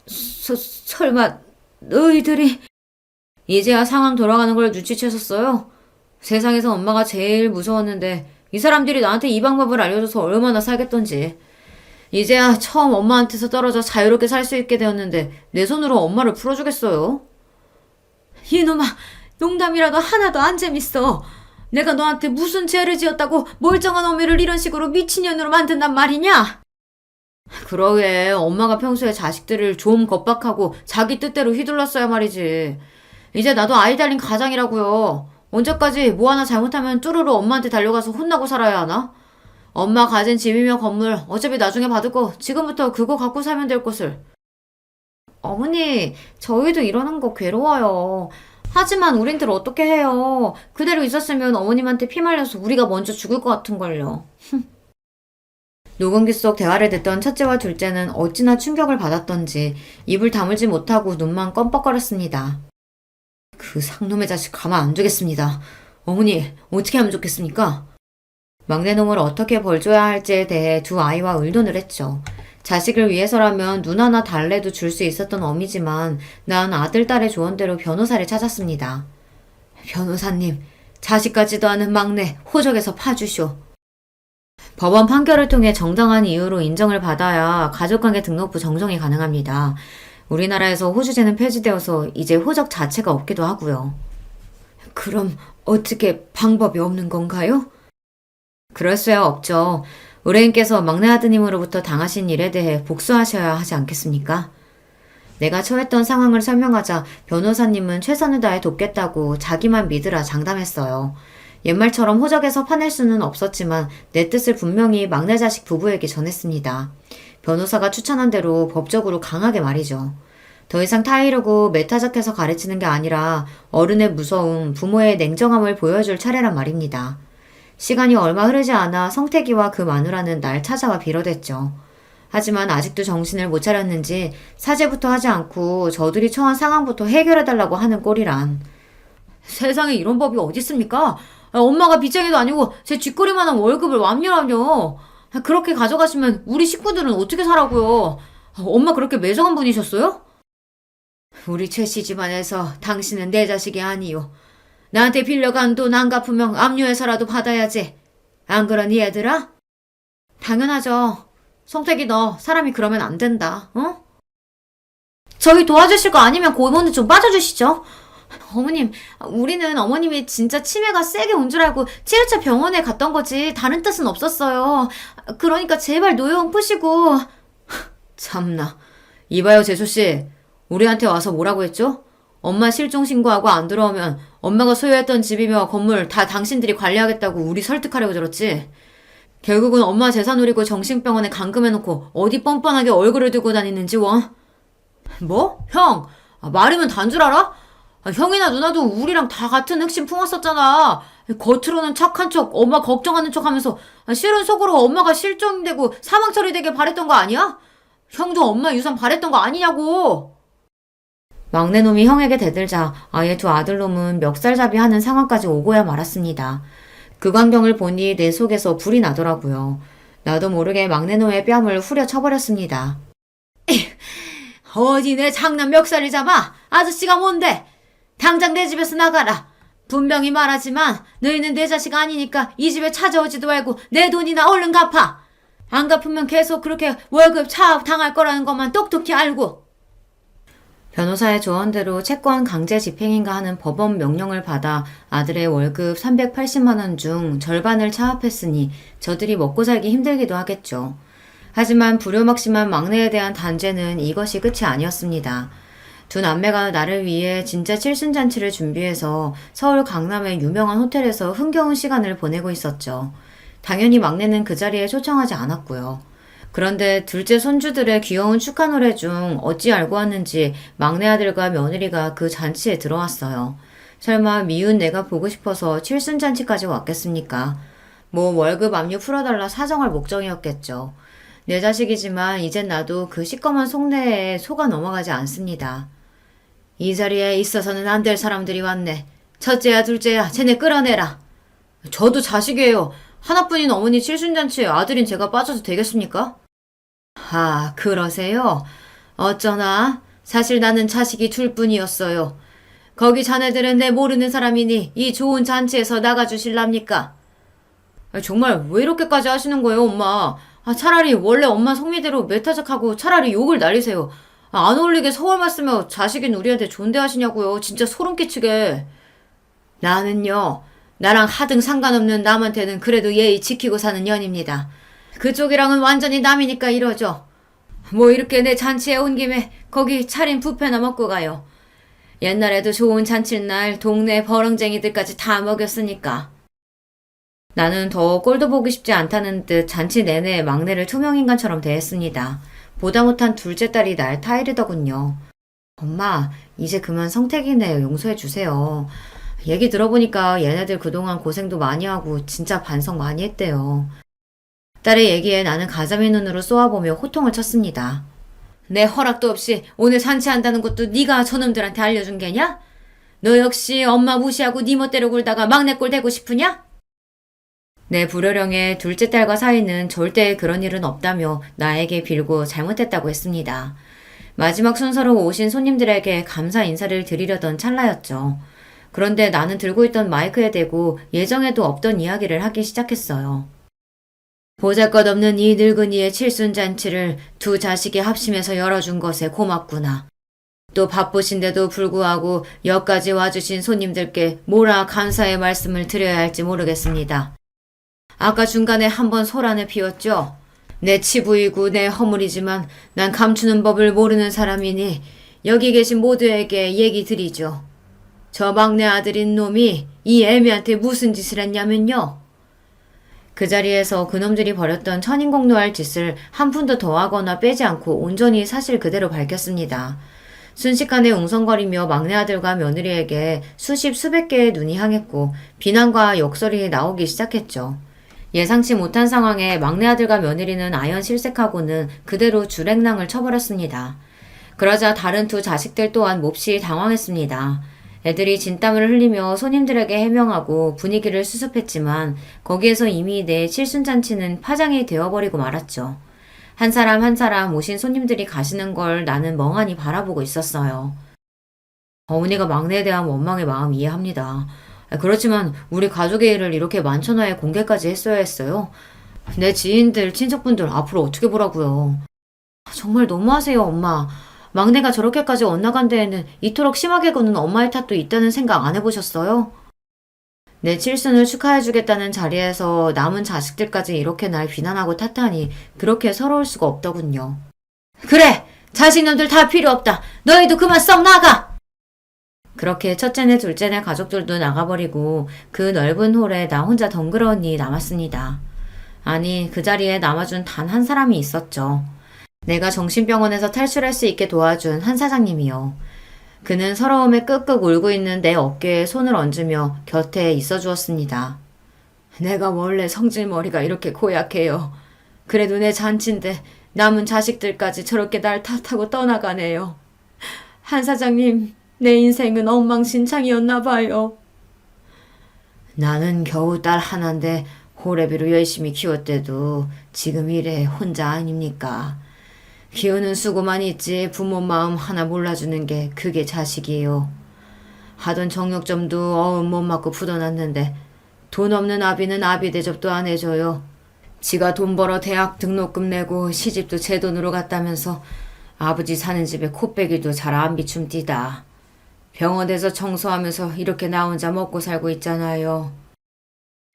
설마 너희들이... 이제야 상황 돌아가는 걸 눈치채셨어요? 세상에서 엄마가 제일 무서웠는데 이 사람들이 나한테 이 방법을 알려줘서 얼마나 살겠던지. 이제야 처음 엄마한테서 떨어져 자유롭게 살 수 있게 되었는데 내 손으로 엄마를 풀어주겠어요? 이놈아, 농담이라도 하나도 안 재밌어. 내가 너한테 무슨 죄를 지었다고 멀쩡한 어미를 이런 식으로 미친년으로 만든단 말이냐? 그러게 엄마가 평소에 자식들을 좀 겁박하고 자기 뜻대로 휘둘렀어야 말이지. 이제 나도 아이 달린 가장이라고요. 언제까지 뭐 하나 잘못하면 쭈루루 엄마한테 달려가서 혼나고 살아야 하나? 엄마 가진 집이며 건물 어차피 나중에 받을 거 지금부터 그거 갖고 살면 될 것을. 어머니, 저희도 이러는 거 괴로워요. 하지만 우린들 어떻게 해요. 그대로 있었으면 어머님한테 피 말려서 우리가 먼저 죽을 것 같은걸요. 녹음기 속 대화를 듣던 첫째와 둘째는 어찌나 충격을 받았던지 입을 다물지 못하고 눈만 껌뻑거렸습니다. 그 상놈의 자식 가만 안 두겠습니다. 어머니, 어떻게 하면 좋겠습니까? 막내놈을 어떻게 벌줘야 할지에 대해 두 아이와 의논을 했죠. 자식을 위해서라면 눈 하나 달래도 줄 수 있었던 어미지만 난 아들, 딸의 조언대로 변호사를 찾았습니다. 변호사님, 자식까지도 아는 막내 호적에서 파주쇼. 법원 판결을 통해 정당한 이유로 인정을 받아야 가족관계 등록부 정정이 가능합니다. 우리나라에서 호주제는 폐지되어서 이제 호적 자체가 없기도 하고요. 그럼 어떻게 방법이 없는 건가요? 그럴 수야 없죠. 의뢰인께서 막내 아드님으로부터 당하신 일에 대해 복수하셔야 하지 않겠습니까? 내가 처했던 상황을 설명하자 변호사님은 최선을 다해 돕겠다고 자기만 믿으라 장담했어요. 옛말처럼 호적에서 파낼 수는 없었지만 내 뜻을 분명히 막내 자식 부부에게 전했습니다. 변호사가 추천한 대로 법적으로 강하게 말이죠. 더 이상 타이르고 매타작해서 가르치는 게 아니라 어른의 무서움, 부모의 냉정함을 보여줄 차례란 말입니다. 시간이 얼마 흐르지 않아 성태기와 그 마누라는 날 찾아와 빌어댔죠. 하지만 아직도 정신을 못 차렸는지 사죄부터 하지 않고 저들이 처한 상황부터 해결해달라고 하는 꼴이란. 세상에 이런 법이 어디 있습니까? 엄마가 빚쟁이도 아니고 제 쥐꼬리만한 월급을 완료하며 그렇게 가져가시면 우리 식구들은 어떻게 살라고요? 엄마 그렇게 매정한 분이셨어요? 우리 최씨 집안에서 당신은 내 자식이 아니요. 나한테 빌려간 돈 안 갚으면 압류해서라도 받아야지. 안 그러니 얘들아? 당연하죠. 성택이 너 사람이 그러면 안 된다. 어? 저희 도와주실 거 아니면 고모는 좀 빠져주시죠. 어머님, 우리는 어머님이 진짜 치매가 세게 온 줄 알고 7회차 병원에 갔던 거지 다른 뜻은 없었어요. 그러니까 제발 노여움 푸시고. 참나. 이봐요 재수씨. 우리한테 와서 뭐라고 했죠? 엄마 실종 신고하고 안 들어오면 엄마가 소유했던 집이며 건물 다 당신들이 관리하겠다고 우리 설득하려고 저렇지. 결국은 엄마 재산 노리고 정신병원에 감금해놓고 어디 뻔뻔하게 얼굴을 들고 다니는지 원. 뭐? 형! 말이면 단 줄 알아? 형이나 누나도 우리랑 다 같은 흑심 품었었잖아. 겉으로는 착한 척, 엄마 걱정하는 척 하면서 실은 속으로 엄마가 실종되고 사망 처리되게 바랬던 거 아니야? 형도 엄마 유산 바랬던 거 아니냐고. 막내놈이 형에게 대들자 아예 두 아들놈은 멱살잡이 하는 상황까지 오고야 말았습니다. 그 광경을 보니 내 속에서 불이 나더라고요. 나도 모르게 막내 노의 뺨을 후려쳐버렸습니다. 어디 내 장남 멱살이 잡아? 아저씨가 뭔데? 당장 내 집에서 나가라. 분명히 말하지만 너희는 내 자식 아니니까 이 집에 찾아오지도 말고 내 돈이나 얼른 갚아. 안 갚으면 계속 그렇게 월급 차압 당할 거라는 것만 똑똑히 알고. 변호사의 조언대로 채권 강제 집행인가 하는 법원 명령을 받아 아들의 월급 380만 원 중 절반을 차압했으니 저들이 먹고 살기 힘들기도 하겠죠. 하지만 불효막심한 막내에 대한 단죄는 이것이 끝이 아니었습니다. 두 남매가 나를 위해 진짜 칠순잔치를 준비해서 서울 강남의 유명한 호텔에서 흥겨운 시간을 보내고 있었죠. 당연히 막내는 그 자리에 초청하지 않았고요. 그런데 둘째 손주들의 귀여운 축하 노래 중 어찌 알고 왔는지 막내 아들과 며느리가 그 잔치에 들어왔어요. 설마 미운 내가 보고 싶어서 칠순잔치까지 왔겠습니까? 뭐 월급 압류 풀어달라 사정할 목적이었겠죠. 내 자식이지만 이젠 나도 그 시꺼먼 속내에 속아 넘어가지 않습니다. 이 자리에 있어서는 안 될 사람들이 왔네. 첫째야 둘째야 쟤네 끌어내라. 저도 자식이에요. 하나뿐인 어머니 칠순잔치에 아들인 제가 빠져도 되겠습니까? 아, 그러세요? 어쩌나? 사실 나는 자식이 둘뿐이었어요. 거기 자네들은 내 모르는 사람이니 이 좋은 잔치에서 나가주실랍니까? 정말 왜 이렇게까지 하시는 거예요, 엄마? 차라리 원래 엄마 성미대로 메타적하고 차라리 욕을 날리세요. 안 어울리게 서울말 쓰며 자식인 우리한테 존대하시냐고요. 진짜 소름 끼치게. 나는요. 나랑 하등 상관없는 남한테는 그래도 예의 지키고 사는 년입니다. 그쪽이랑은 완전히 남이니까 이러죠. 뭐 이렇게 내 잔치에 온 김에 거기 차린 뷔페나 먹고 가요. 옛날에도 좋은 잔칫날 동네 버렁쟁이들까지 다 먹였으니까. 나는 더 꼴도 보기 쉽지 않다는 듯 잔치 내내 막내를 투명인간처럼 대했습니다. 보다 못한 둘째 딸이 날 타이르더군요. 엄마, 이제 그만 성택이네 용서해 주세요. 얘기 들어보니까 얘네들 그동안 고생도 많이 하고 진짜 반성 많이 했대요. 딸의 얘기에 나는 가자미 눈으로 쏘아보며 호통을 쳤습니다. 내 허락도 없이 오늘 잔치한다는 것도 네가 저놈들한테 알려준 게냐? 너 역시 엄마 무시하고 네 멋대로 굴다가 막내 꼴 되고 싶으냐? 내 불효령에 둘째 딸과 사이는 절대 그런 일은 없다며 나에게 빌고 잘못했다고 했습니다. 마지막 순서로 오신 손님들에게 감사 인사를 드리려던 찰나였죠. 그런데 나는 들고 있던 마이크에 대고 예정에도 없던 이야기를 하기 시작했어요. 보잘것없는 이 늙은이의 칠순잔치를 두 자식이 합심해서 열어준 것에 고맙구나. 또 바쁘신데도 불구하고 여기까지 와주신 손님들께 뭐라 감사의 말씀을 드려야 할지 모르겠습니다. 아까 중간에 한번 소란을 피웠죠. 내 치부이고 내 허물이지만 난 감추는 법을 모르는 사람이니 여기 계신 모두에게 얘기 드리죠. 저 막내 아들인 놈이 이 애미한테 무슨 짓을 했냐면요. 그 자리에서 그놈들이 벌였던 천인공노할 짓을 한 푼도 더하거나 빼지 않고 온전히 사실 그대로 밝혔습니다. 순식간에 웅성거리며 막내 아들과 며느리에게 수십 수백 개의 눈이 향했고 비난과 욕설이 나오기 시작했죠. 예상치 못한 상황에 막내 아들과 며느리는 아연 실색하고는 그대로 주랭랑을 쳐버렸습니다. 그러자 다른 두 자식들 또한 몹시 당황했습니다. 애들이 진땀을 흘리며 손님들에게 해명하고 분위기를 수습했지만 거기에서 이미 내 칠순잔치는 파장이 되어버리고 말았죠. 한 사람 한 사람 오신 손님들이 가시는 걸 나는 멍하니 바라보고 있었어요. 어머니가 막내에 대한 원망의 마음 이해합니다. 그렇지만 우리 가족의 일을 이렇게 만천하에 공개까지 했어야 했어요. 내 지인들, 친척분들 앞으로 어떻게 보라고요. 정말 너무하세요, 엄마. 막내가 저렇게까지 엇나간 데에는 이토록 심하게 구는 엄마의 탓도 있다는 생각 안 해보셨어요? 내 칠순을 축하해주겠다는 자리에서 남은 자식들까지 이렇게 날 비난하고 탓하니 그렇게 서러울 수가 없더군요. 그래! 자식놈들 다 필요 없다! 너희도 그만 썩 나가! 그렇게 첫째네 둘째네 가족들도 나가버리고 그 넓은 홀에 나 혼자 덩그러니 남았습니다. 아니, 그 자리에 남아준 단 한 사람이 있었죠. 내가 정신병원에서 탈출할 수 있게 도와준 한 사장님이요. 그는 서러움에 끄끄 울고 있는 내 어깨에 손을 얹으며 곁에 있어 주었습니다. 내가 원래 성질머리가 이렇게 고약해요. 그래도 내 잔치인데 남은 자식들까지 저렇게 날 탓하고 떠나가네요. 한 사장님, 내 인생은 엉망진창이었나 봐요. 나는 겨우 딸 하나인데 호래비로 열심히 키웠대도 지금 이래 혼자 아닙니까? 키우는 수고만 있지 부모 마음 하나 몰라주는 게 그게 자식이에요. 하던 정육점도 어음 못 맞고 부도났는데 돈 없는 아비는 아비 대접도 안 해줘요. 지가 돈 벌어 대학 등록금 내고 시집도 제 돈으로 갔다면서 아버지 사는 집에 코빼기도 잘 안 비춤디다. 병원에서 청소하면서 이렇게 나 혼자 먹고 살고 있잖아요.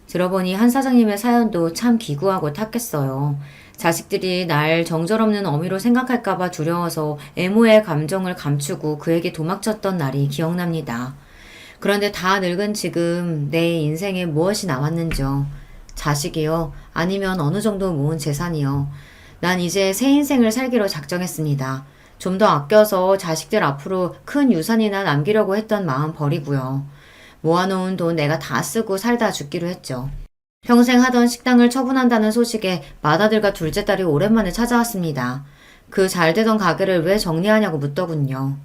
들어보니 한 사장님의 사연도 참 기구하고 탔겠어요. 자식들이 날 정절없는 어미로 생각할까봐 두려워서 애모의 감정을 감추고 그에게 도망쳤던 날이 기억납니다. 그런데 다 늙은 지금 내 인생에 무엇이 남았는지요. 자식이요? 아니면 어느 정도 모은 재산이요? 난 이제 새 인생을 살기로 작정했습니다. 좀 더 아껴서 자식들 앞으로 큰 유산이나 남기려고 했던 마음 버리고요. 모아놓은 돈 내가 다 쓰고 살다 죽기로 했죠. 평생 하던 식당을 처분한다는 소식에 맏아들과 둘째 딸이 오랜만에 찾아왔습니다. 그 잘되던 가게를 왜 정리하냐고 묻더군요.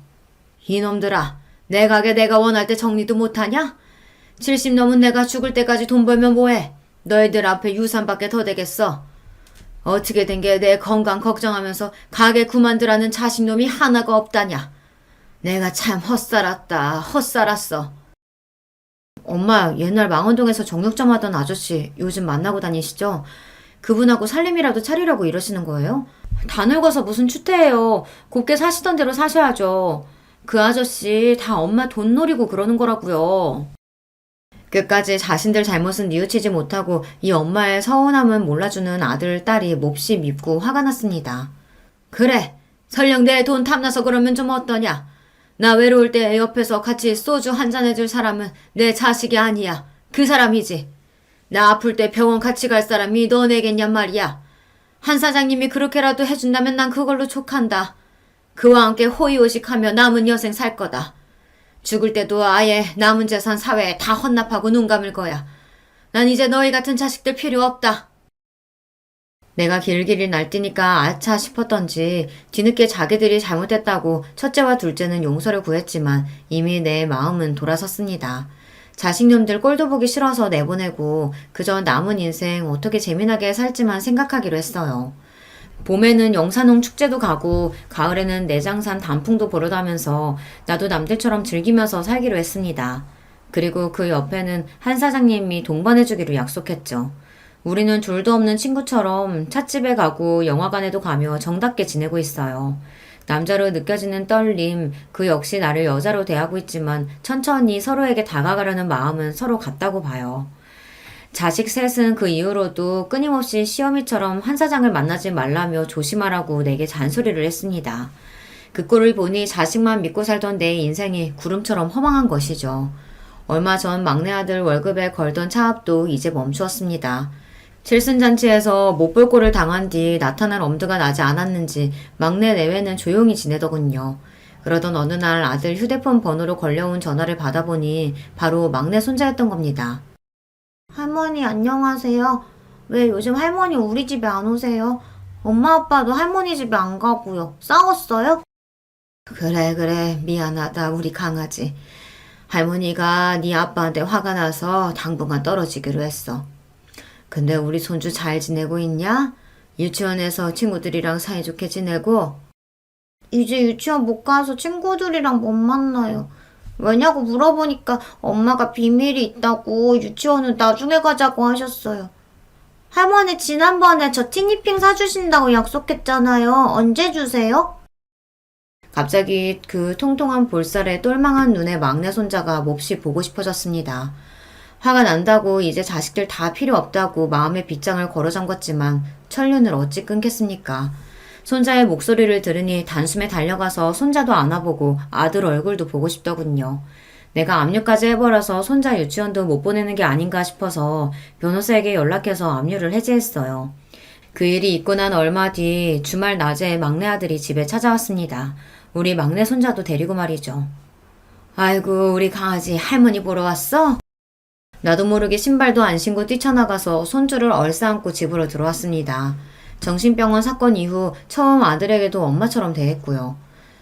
이놈들아, 내 가게 내가 원할 때 정리도 못하냐? 70 넘은 내가 죽을 때까지 돈 벌면 뭐해? 너희들 앞에 유산밖에 더 되겠어. 어떻게 된 게 내 건강 걱정하면서 가게 그만두라는 자식놈이 하나가 없다냐. 내가 참 헛살았어. 엄마, 옛날 망원동에서 정육점 하던 아저씨 요즘 만나고 다니시죠? 그분하고 살림이라도 차리려고 이러시는 거예요? 다 늙어서 무슨 추태예요. 곱게 사시던 대로 사셔야죠. 그 아저씨 다 엄마 돈 노리고 그러는 거라고요. 끝까지 자신들 잘못은 뉘우치지 못하고 이 엄마의 서운함은 몰라주는 아들, 딸이 몹시 밉고 화가 났습니다. 그래, 설령 내 돈 탐나서 그러면 좀 어떠냐? 나 외로울 때 옆에서 같이 소주 한잔 해줄 사람은 내 자식이 아니야. 그 사람이지. 나 아플 때 병원 같이 갈 사람이 너네겠냔 말이야. 한 사장님이 그렇게라도 해준다면 난 그걸로 족한다. 그와 함께 호의호식하며 남은 여생 살 거다. 죽을 때도 아예 남은 재산 사회에 다 헌납하고 눈 감을 거야. 난 이제 너희 같은 자식들 필요 없다. 내가 길길이 날뛰니까 아차 싶었던지 뒤늦게 자기들이 잘못했다고 첫째와 둘째는 용서를 구했지만 이미 내 마음은 돌아섰습니다. 자식놈들 꼴도 보기 싫어서 내보내고 그저 남은 인생 어떻게 재미나게 살지만 생각하기로 했어요. 봄에는 영산홍 축제도 가고 가을에는 내장산 단풍도 보러 가면서 나도 남들처럼 즐기면서 살기로 했습니다. 그리고 그 옆에는 한 사장님이 동반해주기로 약속했죠. 우리는 둘도 없는 친구처럼 찻집에 가고 영화관에도 가며 정답게 지내고 있어요. 남자로 느껴지는 떨림, 그 역시 나를 여자로 대하고 있지만 천천히 서로에게 다가가려는 마음은 서로 같다고 봐요. 자식 셋은 그 이후로도 끊임없이 시어미처럼 한 사장을 만나지 말라며 조심하라고 내게 잔소리를 했습니다. 그 꼴을 보니 자식만 믿고 살던 내 인생이 구름처럼 허망한 것이죠. 얼마 전 막내 아들 월급에 걸던 차압도 이제 멈추었습니다. 칠순잔치에서 못볼 꼴을 당한 뒤 나타날 엄두가 나지 않았는지 막내 내외는 조용히 지내더군요. 그러던 어느 날 아들 휴대폰 번호로 걸려온 전화를 받아보니 바로 막내 손자였던 겁니다. 할머니 안녕하세요. 왜 요즘 할머니 우리 집에 안 오세요? 엄마 아빠도 할머니 집에 안 가고요. 싸웠어요? 그래 미안하다 우리 강아지. 할머니가 네 아빠한테 화가 나서 당분간 떨어지기로 했어. 근데 우리 손주 잘 지내고 있냐? 유치원에서 친구들이랑 사이좋게 지내고? 이제 유치원 못 가서 친구들이랑 못 만나요. 왜냐고 물어보니까 엄마가 비밀이 있다고 유치원은 나중에 가자고 하셨어요. 할머니 지난번에 저 티니핑 사주신다고 약속했잖아요. 언제 주세요? 갑자기 그 통통한 볼살에 똘망한 눈의 막내 손자가 몹시 보고 싶어졌습니다. 화가 난다고 이제 자식들 다 필요 없다고 마음의 빗장을 걸어 잠궜지만 천륜을 어찌 끊겠습니까? 손자의 목소리를 들으니 단숨에 달려가서 손자도 안아보고 아들 얼굴도 보고 싶더군요. 내가 압류까지 해버려서 손자 유치원도 못 보내는 게 아닌가 싶어서 변호사에게 연락해서 압류를 해지했어요. 그 일이 있고 난 얼마 뒤 주말 낮에 막내 아들이 집에 찾아왔습니다. 우리 막내 손자도 데리고 말이죠. 아이고 우리 강아지 할머니 보러 왔어? 나도 모르게 신발도 안 신고 뛰쳐나가서 손주를 얼싸안고 집으로 들어왔습니다. 정신병원 사건 이후 처음 아들에게도 엄마처럼 대했고요.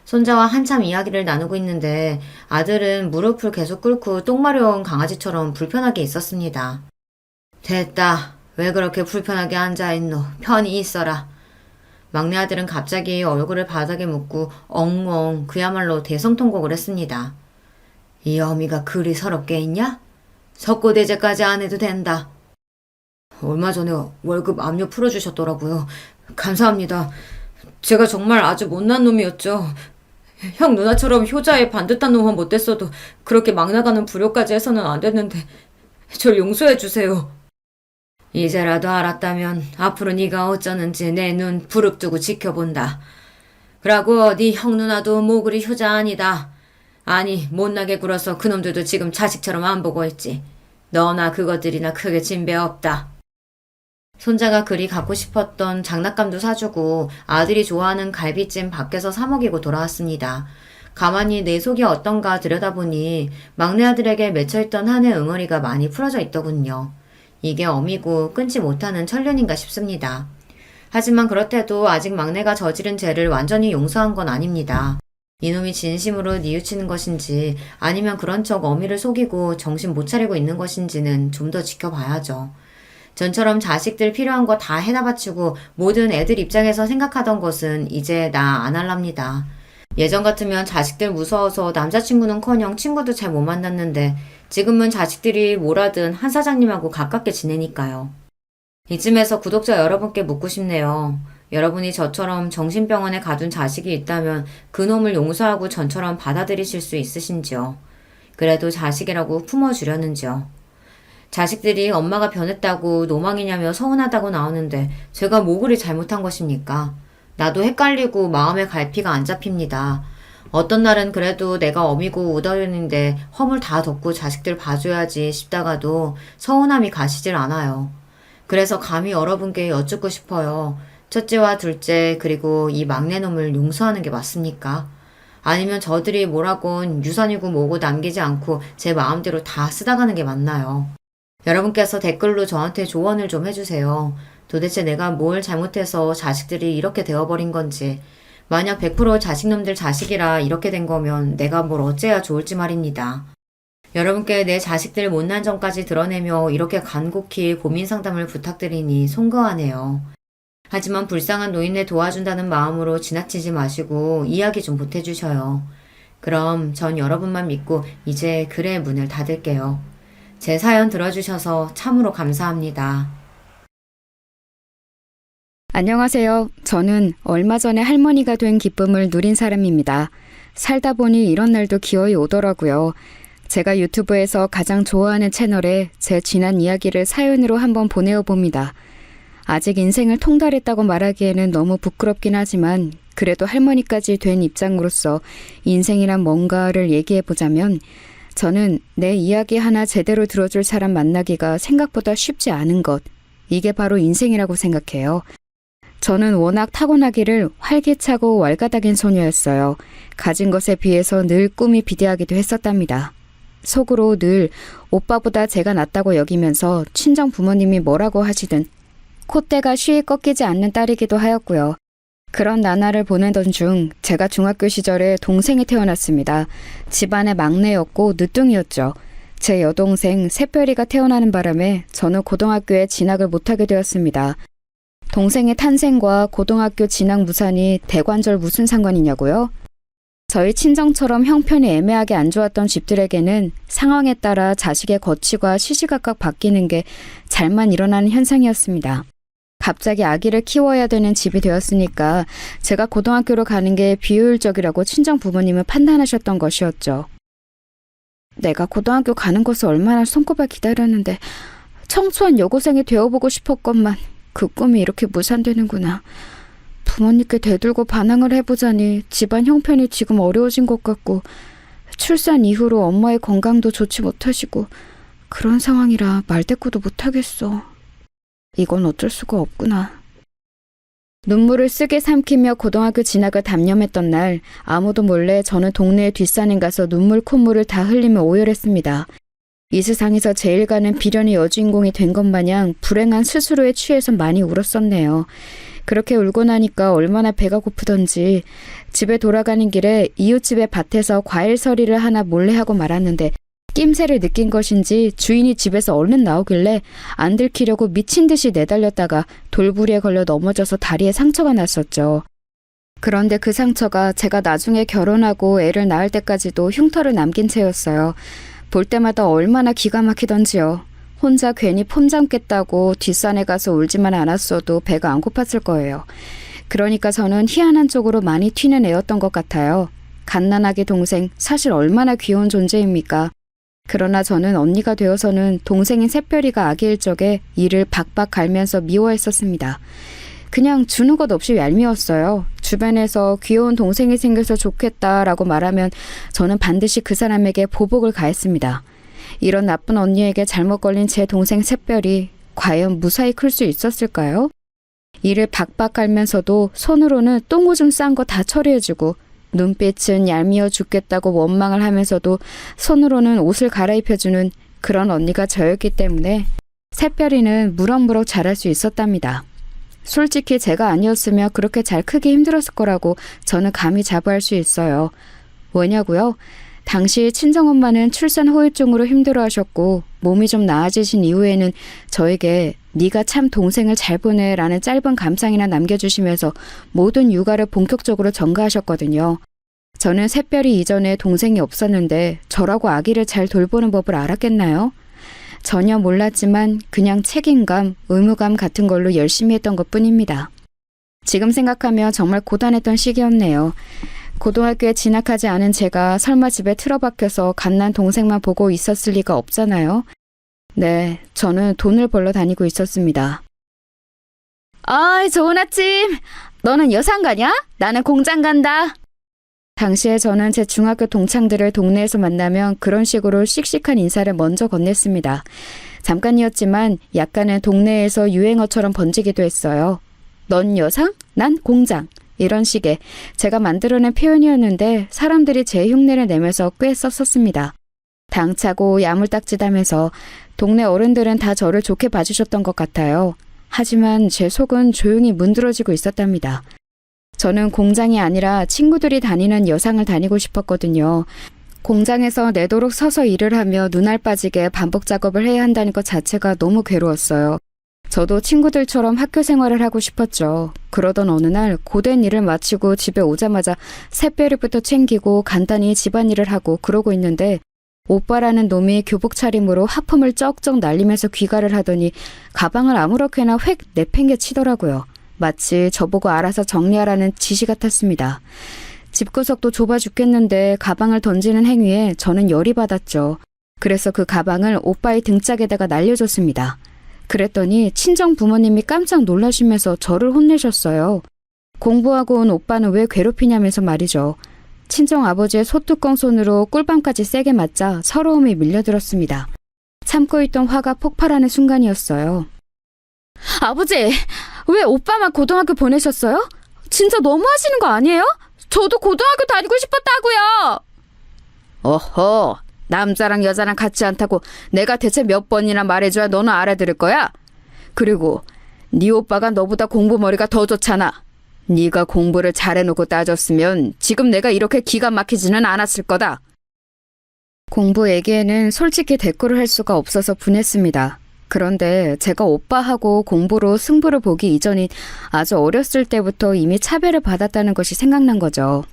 손자와 한참 이야기를 나누고 있는데 아들은 무릎을 계속 꿇고 똥 마려운 강아지처럼 불편하게 있었습니다. 됐다. 왜 그렇게 불편하게 앉아있노? 편히 있어라. 막내 아들은 갑자기 얼굴을 바닥에 묻고 엉엉 그야말로 대성통곡을 했습니다. 이 어미가 그리 서럽게 있냐? 석고대제까지 안 해도 된다. 얼마 전에 월급 압류 풀어주셨더라고요. 감사합니다. 제가 정말 아주 못난 놈이었죠. 형 누나처럼 효자에 반듯한 놈은 못됐어도 그렇게 막 나가는 불효까지 해서는 안 됐는데 절 용서해 주세요. 이제라도 알았다면 앞으로 네가 어쩌는지 내 눈 부릅뜨고 지켜본다. 그러고 네 형 누나도 뭐 그리 효자 아니다. 아니 못나게 굴어서 그놈들도 지금 자식처럼 안 보고 있지. 너나 그것들이나 크게 진배 없다. 손자가 그리 갖고 싶었던 장난감도 사주고 아들이 좋아하는 갈비찜 밖에서 사 먹이고 돌아왔습니다. 가만히 내 속이 어떤가 들여다보니 막내 아들에게 맺혀있던 한해 응어리가 많이 풀어져 있더군요. 이게 어미고 끊지 못하는 천륜인가 싶습니다. 하지만 그렇대도 아직 막내가 저지른 죄를 완전히 용서한 건 아닙니다. 이놈이 진심으로 뉘우치는 것인지 아니면 그런 척 어미를 속이고 정신 못 차리고 있는 것인지는 좀 더 지켜봐야죠. 전처럼 자식들 필요한 거 다 해다 바치고 모든 애들 입장에서 생각하던 것은 이제 나 안 할랍니다. 예전 같으면 자식들 무서워서 남자친구는커녕 친구도 잘 못 만났는데 지금은 자식들이 뭐라든 한 사장님하고 가깝게 지내니까요. 이쯤에서 구독자 여러분께 묻고 싶네요. 여러분이 저처럼 정신병원에 가둔 자식이 있다면 그놈을 용서하고 전처럼 받아들이실 수 있으신지요? 그래도 자식이라고 품어주려는지요? 자식들이 엄마가 변했다고 노망이냐며 서운하다고 나오는데 제가 뭐 그리 잘못한 것입니까? 나도 헷갈리고 마음의 갈피가 안 잡힙니다. 어떤 날은 그래도 내가 어미고 우덜인데 허물 다 덮고 자식들 봐줘야지 싶다가도 서운함이 가시질 않아요. 그래서 감히 여러분께 여쭙고 싶어요. 첫째와 둘째 그리고 이 막내놈을 용서하는 게 맞습니까? 아니면 저들이 뭐라곤 유산이고 뭐고 남기지 않고 제 마음대로 다 쓰다 가는 게 맞나요? 여러분께서 댓글로 저한테 조언을 좀 해주세요. 도대체 내가 뭘 잘못해서 자식들이 이렇게 되어버린 건지, 만약 100% 자식놈들 자식이라 이렇게 된 거면 내가 뭘 어째야 좋을지 말입니다. 여러분께 내 자식들 못난 점까지 드러내며 이렇게 간곡히 고민 상담을 부탁드리니 송구하네요. 하지만 불쌍한 노인네 도와준다는 마음으로 지나치지 마시고 이야기 좀 보태주셔요. 그럼 전 여러분만 믿고 이제 글의 문을 닫을게요. 제 사연 들어주셔서 참으로 감사합니다. 안녕하세요. 저는 얼마 전에 할머니가 된 기쁨을 누린 사람입니다. 살다 보니 이런 날도 기어이 오더라고요. 제가 유튜브에서 가장 좋아하는 채널에 제 지난 이야기를 사연으로 한번 보내어 봅니다. 아직 인생을 통달했다고 말하기에는 너무 부끄럽긴 하지만 그래도 할머니까지 된 입장으로서 인생이란 뭔가를 얘기해보자면 저는 내 이야기 하나 제대로 들어줄 사람 만나기가 생각보다 쉽지 않은 것, 이게 바로 인생이라고 생각해요. 저는 워낙 타고나기를 활기차고 왈가닥인 소녀였어요. 가진 것에 비해서 늘 꿈이 비대하기도 했었답니다. 속으로 늘 오빠보다 제가 낫다고 여기면서 친정 부모님이 뭐라고 하시든 콧대가 쉬이 꺾이지 않는 딸이기도 하였고요. 그런 나날을 보내던 중 제가 중학교 시절에 동생이 태어났습니다. 집안의 막내였고 늦둥이였죠. 제 여동생 새별이가 태어나는 바람에 저는 고등학교에 진학을 못하게 되었습니다. 동생의 탄생과 고등학교 진학 무산이 대관절 무슨 상관이냐고요? 저희 친정처럼 형편이 애매하게 안 좋았던 집들에게는 상황에 따라 자식의 거취가 시시각각 바뀌는 게 잘만 일어나는 현상이었습니다. 갑자기 아기를 키워야 되는 집이 되었으니까 제가 고등학교로 가는 게 비효율적이라고 친정 부모님은 판단하셨던 것이었죠. 내가 고등학교 가는 것을 얼마나 손꼽아 기다렸는데 청소한 여고생이 되어보고 싶었건만 그 꿈이 이렇게 무산되는구나. 부모님께 대들고 반항을 해보자니 집안 형편이 지금 어려워진 것 같고 출산 이후로 엄마의 건강도 좋지 못하시고 그런 상황이라 말대꾸도 못하겠어. 이건 어쩔 수가 없구나. 눈물을 쓰게 삼키며 고등학교 진학을 단념했던 날 아무도 몰래 저는 동네의 뒷산에 가서 눈물 콧물을 다 흘리며 오열했습니다. 이 세상에서 제일 가는 비련의 여주인공이 된 것 마냥 불행한 스스로에 취해서 많이 울었었네요. 그렇게 울고 나니까 얼마나 배가 고프던지 집에 돌아가는 길에 이웃집의 밭에서 과일 서리를 하나 몰래 하고 말았는데 낌새를 느낀 것인지 주인이 집에서 얼른 나오길래 안 들키려고 미친 듯이 내달렸다가 돌부리에 걸려 넘어져서 다리에 상처가 났었죠. 그런데 그 상처가 제가 나중에 결혼하고 애를 낳을 때까지도 흉터를 남긴 채였어요. 볼 때마다 얼마나 기가 막히던지요. 혼자 괜히 폼 잡겠다고 뒷산에 가서 울지만 않았어도 배가 안 고팠을 거예요. 그러니까 저는 희한한 쪽으로 많이 튀는 애였던 것 같아요. 갓난아기 동생, 사실 얼마나 귀여운 존재입니까? 그러나 저는 언니가 되어서는 동생인 새별이가 아기일 적에 이를 박박 갈면서 미워했었습니다. 그냥 주는 것 없이 얄미웠어요. 주변에서 귀여운 동생이 생겨서 좋겠다라고 말하면 저는 반드시 그 사람에게 보복을 가했습니다. 이런 나쁜 언니에게 잘못 걸린 제 동생 새별이 과연 무사히 클 수 있었을까요? 이를 박박 갈면서도 손으로는 똥오줌 싼 거 다 처리해주고 눈빛은 얄미워 죽겠다고 원망을 하면서도 손으로는 옷을 갈아입혀주는 그런 언니가 저였기 때문에 새별이는 무럭무럭 자랄 수 있었답니다. 솔직히 제가 아니었으면 그렇게 잘 크기 힘들었을 거라고 저는 감히 자부할 수 있어요. 왜냐고요? 당시 친정엄마는 출산 후유증으로 힘들어하셨고 몸이 좀 나아지신 이후에는 저에게 네가 참 동생을 잘 보내라는 짧은 감상이나 남겨주시면서 모든 육아를 본격적으로 전가하셨거든요. 저는 새별이 이전에 동생이 없었는데 저라고 아기를 잘 돌보는 법을 알았겠나요? 전혀 몰랐지만 그냥 책임감, 의무감 같은 걸로 열심히 했던 것뿐입니다. 지금 생각하면 정말 고단했던 시기였네요. 고등학교에 진학하지 않은 제가 설마 집에 틀어박혀서 갓난 동생만 보고 있었을 리가 없잖아요. 네, 저는 돈을 벌러 다니고 있었습니다. 아이, 좋은 아침! 너는 여상 가냐? 나는 공장 간다. 당시에 저는 제 중학교 동창들을 동네에서 만나면 그런 식으로 씩씩한 인사를 먼저 건넸습니다. 잠깐이었지만 약간은 동네에서 유행어처럼 번지기도 했어요. 넌 여상? 난 공장. 이런 식의 제가 만들어낸 표현이었는데 사람들이 제 흉내를 내면서 꽤 썼었습니다. 당차고 야물딱지다면서 동네 어른들은 다 저를 좋게 봐주셨던 것 같아요. 하지만 제 속은 조용히 문드러지고 있었답니다. 저는 공장이 아니라 친구들이 다니는 여상을 다니고 싶었거든요. 공장에서 내도록 서서 일을 하며 눈알 빠지게 반복 작업을 해야 한다는 것 자체가 너무 괴로웠어요. 저도 친구들처럼 학교 생활을 하고 싶었죠. 그러던 어느 날 고된 일을 마치고 집에 오자마자 새별이부터 챙기고 간단히 집안일을 하고 그러고 있는데 오빠라는 놈이 교복 차림으로 하품을 쩍쩍 날리면서 귀가를 하더니 가방을 아무렇게나 획 내팽개치더라고요. 마치 저보고 알아서 정리하라는 지시 같았습니다. 집구석도 좁아 죽겠는데 가방을 던지는 행위에 저는 열이 받았죠. 그래서 그 가방을 오빠의 등짝에다가 날려줬습니다. 그랬더니 친정 부모님이 깜짝 놀라시면서 저를 혼내셨어요. 공부하고 온 오빠는 왜 괴롭히냐면서 말이죠. 친정 아버지의 소뚜껑 손으로 꿀밤까지 세게 맞자 서러움이 밀려들었습니다. 참고 있던 화가 폭발하는 순간이었어요. 아버지, 왜 오빠만 고등학교 보내셨어요? 진짜 너무하시는 거 아니에요? 저도 고등학교 다니고 싶었다고요. 어허, 남자랑 여자랑 같지 않다고 내가 대체 몇 번이나 말해줘야 너는 알아들을 거야? 그리고 네 오빠가 너보다 공부머리가 더 좋잖아. 네가 공부를 잘해놓고 따졌으면 지금 내가 이렇게 기가 막히지는 않았을 거다. 공부 얘기에는 솔직히 대꾸를 할 수가 없어서 분했습니다. 그런데 제가 오빠하고 공부로 승부를 보기 이전인 아주 어렸을 때부터 이미 차별을 받았다는 것이 생각난 거죠.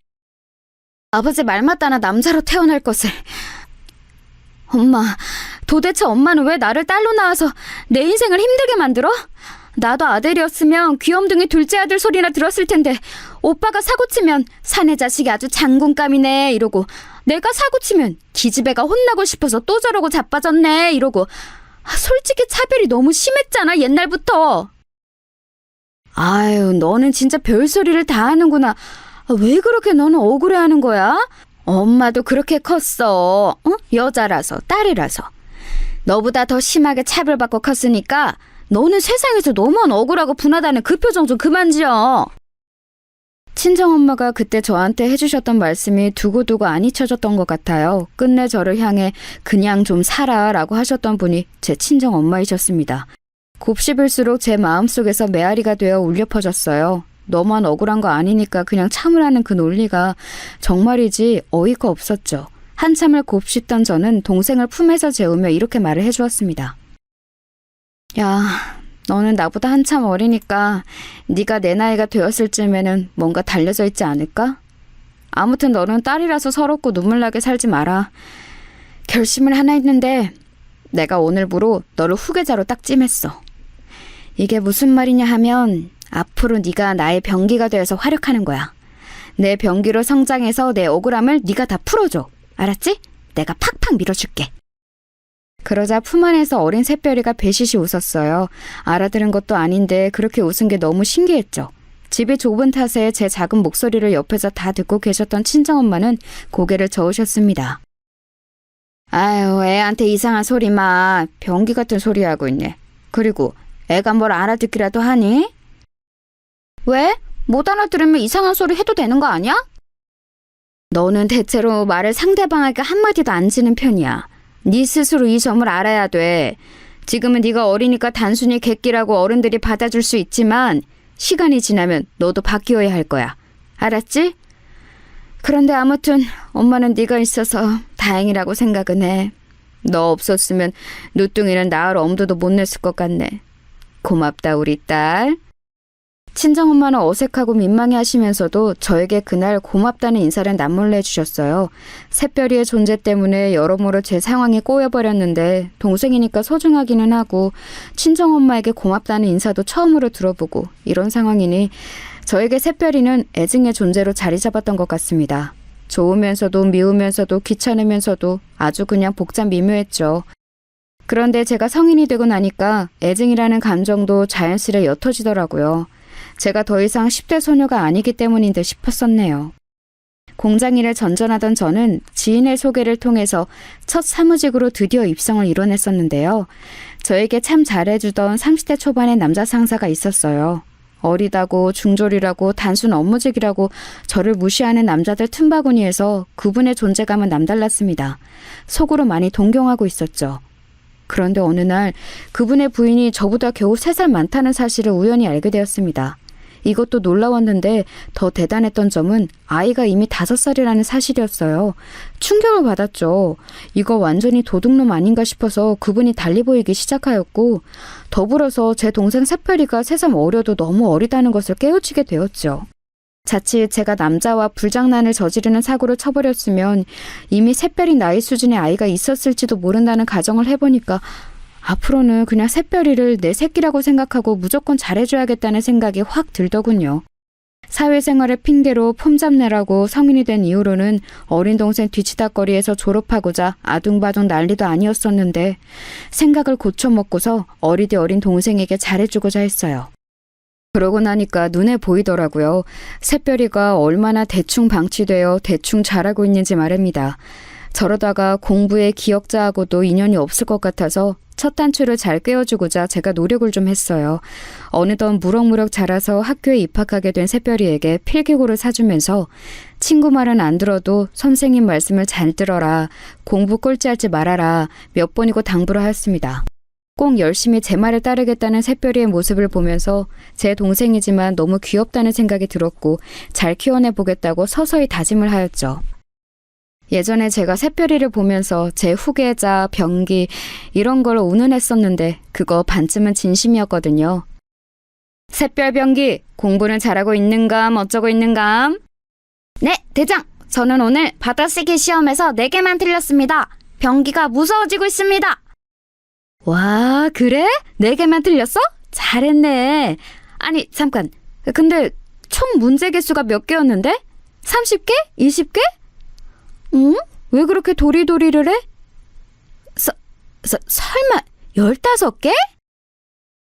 아버지 말 맞다나 남자로 태어날 것을. 엄마, 도대체 엄마는 왜 나를 딸로 낳아서 내 인생을 힘들게 만들어? 나도 아들이었으면 귀염둥이 둘째 아들 소리나 들었을 텐데 오빠가 사고치면 사내 자식이 아주 장군감이네 이러고 내가 사고치면 기집애가 혼나고 싶어서 또 저러고 자빠졌네 이러고 솔직히 차별이 너무 심했잖아 옛날부터. 아유, 너는 진짜 별소리를 다 하는구나. 왜 그렇게 너는 억울해하는 거야? 엄마도 그렇게 컸어. 어? 여자라서 딸이라서. 너보다 더 심하게 차별받고 컸으니까 너는 세상에서 너무한 억울하고 분하다는 그 표정 좀 그만 지어. 친정엄마가 그때 저한테 해주셨던 말씀이 두고두고 안 잊혀졌던 것 같아요. 끝내 저를 향해 그냥 좀 살아라고 하셨던 분이 제 친정엄마이셨습니다. 곱씹을수록 제 마음속에서 메아리가 되어 울려 퍼졌어요. 너만 억울한 거 아니니까 그냥 참으라는 그 논리가 정말이지 어이가 없었죠. 한참을 곱씹던 저는 동생을 품에서 재우며 이렇게 말을 해주었습니다. 야, 너는 나보다 한참 어리니까 네가 내 나이가 되었을 쯤에는 뭔가 달려져 있지 않을까? 아무튼 너는 딸이라서 서럽고 눈물나게 살지 마라. 결심을 하나 했는데 내가 오늘부로 너를 후계자로 딱 찜했어. 이게 무슨 말이냐 하면 앞으로 네가 나의 병기가 되어서 활약하는 거야. 내 병기로 성장해서 내 억울함을 네가 다 풀어줘. 알았지? 내가 팍팍 밀어줄게. 그러자 품 안에서 어린 새별이가 배시시 웃었어요. 알아들은 것도 아닌데 그렇게 웃은 게 너무 신기했죠. 집이 좁은 탓에 제 작은 목소리를 옆에서 다 듣고 계셨던 친정엄마는 고개를 저으셨습니다. 아유, 애한테 이상한 소리 마. 병기 같은 소리 하고 있네. 그리고 애가 뭘 알아듣기라도 하니? 왜? 못 알아들으면 이상한 소리 해도 되는 거 아니야? 너는 대체로 말을 상대방에게 한마디도 안 지는 편이야. 네 스스로 이 점을 알아야 돼. 지금은 네가 어리니까 단순히 객기라고 어른들이 받아줄 수 있지만 시간이 지나면 너도 바뀌어야 할 거야. 알았지? 그런데 아무튼 엄마는 네가 있어서 다행이라고 생각은 해. 너 없었으면 누뚱이는 나을 엄두도 못 냈을 것 같네. 고맙다 우리 딸. 친정엄마는 어색하고 민망해 하시면서도 저에게 그날 고맙다는 인사를 남몰래 해주셨어요. 새별이의 존재 때문에 여러모로 제 상황이 꼬여버렸는데 동생이니까 소중하기는 하고 친정엄마에게 고맙다는 인사도 처음으로 들어보고 이런 상황이니 저에게 새별이는 애증의 존재로 자리 잡았던 것 같습니다. 좋으면서도 미우면서도 귀찮으면서도 아주 그냥 복잡 미묘했죠. 그런데 제가 성인이 되고 나니까 애증이라는 감정도 자연스레 옅어지더라고요. 제가 더 이상 10대 소녀가 아니기 때문인 듯 싶었었네요. 공장 일을 전전하던 저는 지인의 소개를 통해서 첫 사무직으로 드디어 입성을 이뤄냈었는데요. 저에게 참 잘해주던 30대 초반의 남자 상사가 있었어요. 어리다고 중졸이라고 단순 업무직이라고 저를 무시하는 남자들 틈바구니에서 그분의 존재감은 남달랐습니다. 속으로 많이 동경하고 있었죠. 그런데 어느 날 그분의 부인이 저보다 겨우 3살 많다는 사실을 우연히 알게 되었습니다. 이것도 놀라웠는데 더 대단했던 점은 아이가 이미 5살이라는 사실이었어요. 충격을 받았죠. 이거 완전히 도둑놈 아닌가 싶어서 그분이 달리 보이기 시작하였고 더불어서 제 동생 새별이가 3살 어려도 너무 어리다는 것을 깨우치게 되었죠. 자칫 제가 남자와 불장난을 저지르는 사고를 쳐버렸으면 이미 새별이 나이 수준의 아이가 있었을지도 모른다는 가정을 해보니까 앞으로는 그냥 새별이를 내 새끼라고 생각하고 무조건 잘해줘야겠다는 생각이 확 들더군요. 사회생활을 핑계로 폼잡내라고 성인이 된 이후로는 어린 동생 뒤치다거리에서 졸업하고자 아둥바둥 난리도 아니었었는데 생각을 고쳐먹고서 어리디 어린 동생에게 잘해주고자 했어요. 그러고 나니까 눈에 보이더라고요. 새별이가 얼마나 대충 방치되어 대충 자라고 있는지 말입니다. 저러다가 공부에 기억자하고도 인연이 없을 것 같아서 첫 단추를 잘 꿰어주고자 제가 노력을 좀 했어요. 어느덧 무럭무럭 자라서 학교에 입학하게 된 새별이에게 필기고를 사주면서 친구 말은 안 들어도 선생님 말씀을 잘 들어라, 공부 꼴찌하지 말아라 몇 번이고 당부를 하였습니다. 꼭 열심히 제 말을 따르겠다는 새별이의 모습을 보면서 제 동생이지만 너무 귀엽다는 생각이 들었고 잘 키워내보겠다고 서서히 다짐을 하였죠. 예전에 제가 새별이를 보면서 제 후계자, 병기 이런 걸 운운했었는데 그거 반쯤은 진심이었거든요. 새별 병기, 공부는 잘하고 있는감 어쩌고 있는감? 네, 대장! 저는 오늘 받아쓰기 시험에서 4개만 틀렸습니다. 병기가 무서워지고 있습니다. 와, 그래? 4개만 틀렸어? 잘했네. 아니, 잠깐. 근데 총 문제 개수가 몇 개였는데? 30개? 20개? 응? 왜 그렇게 도리도리를 해? 설마 15개?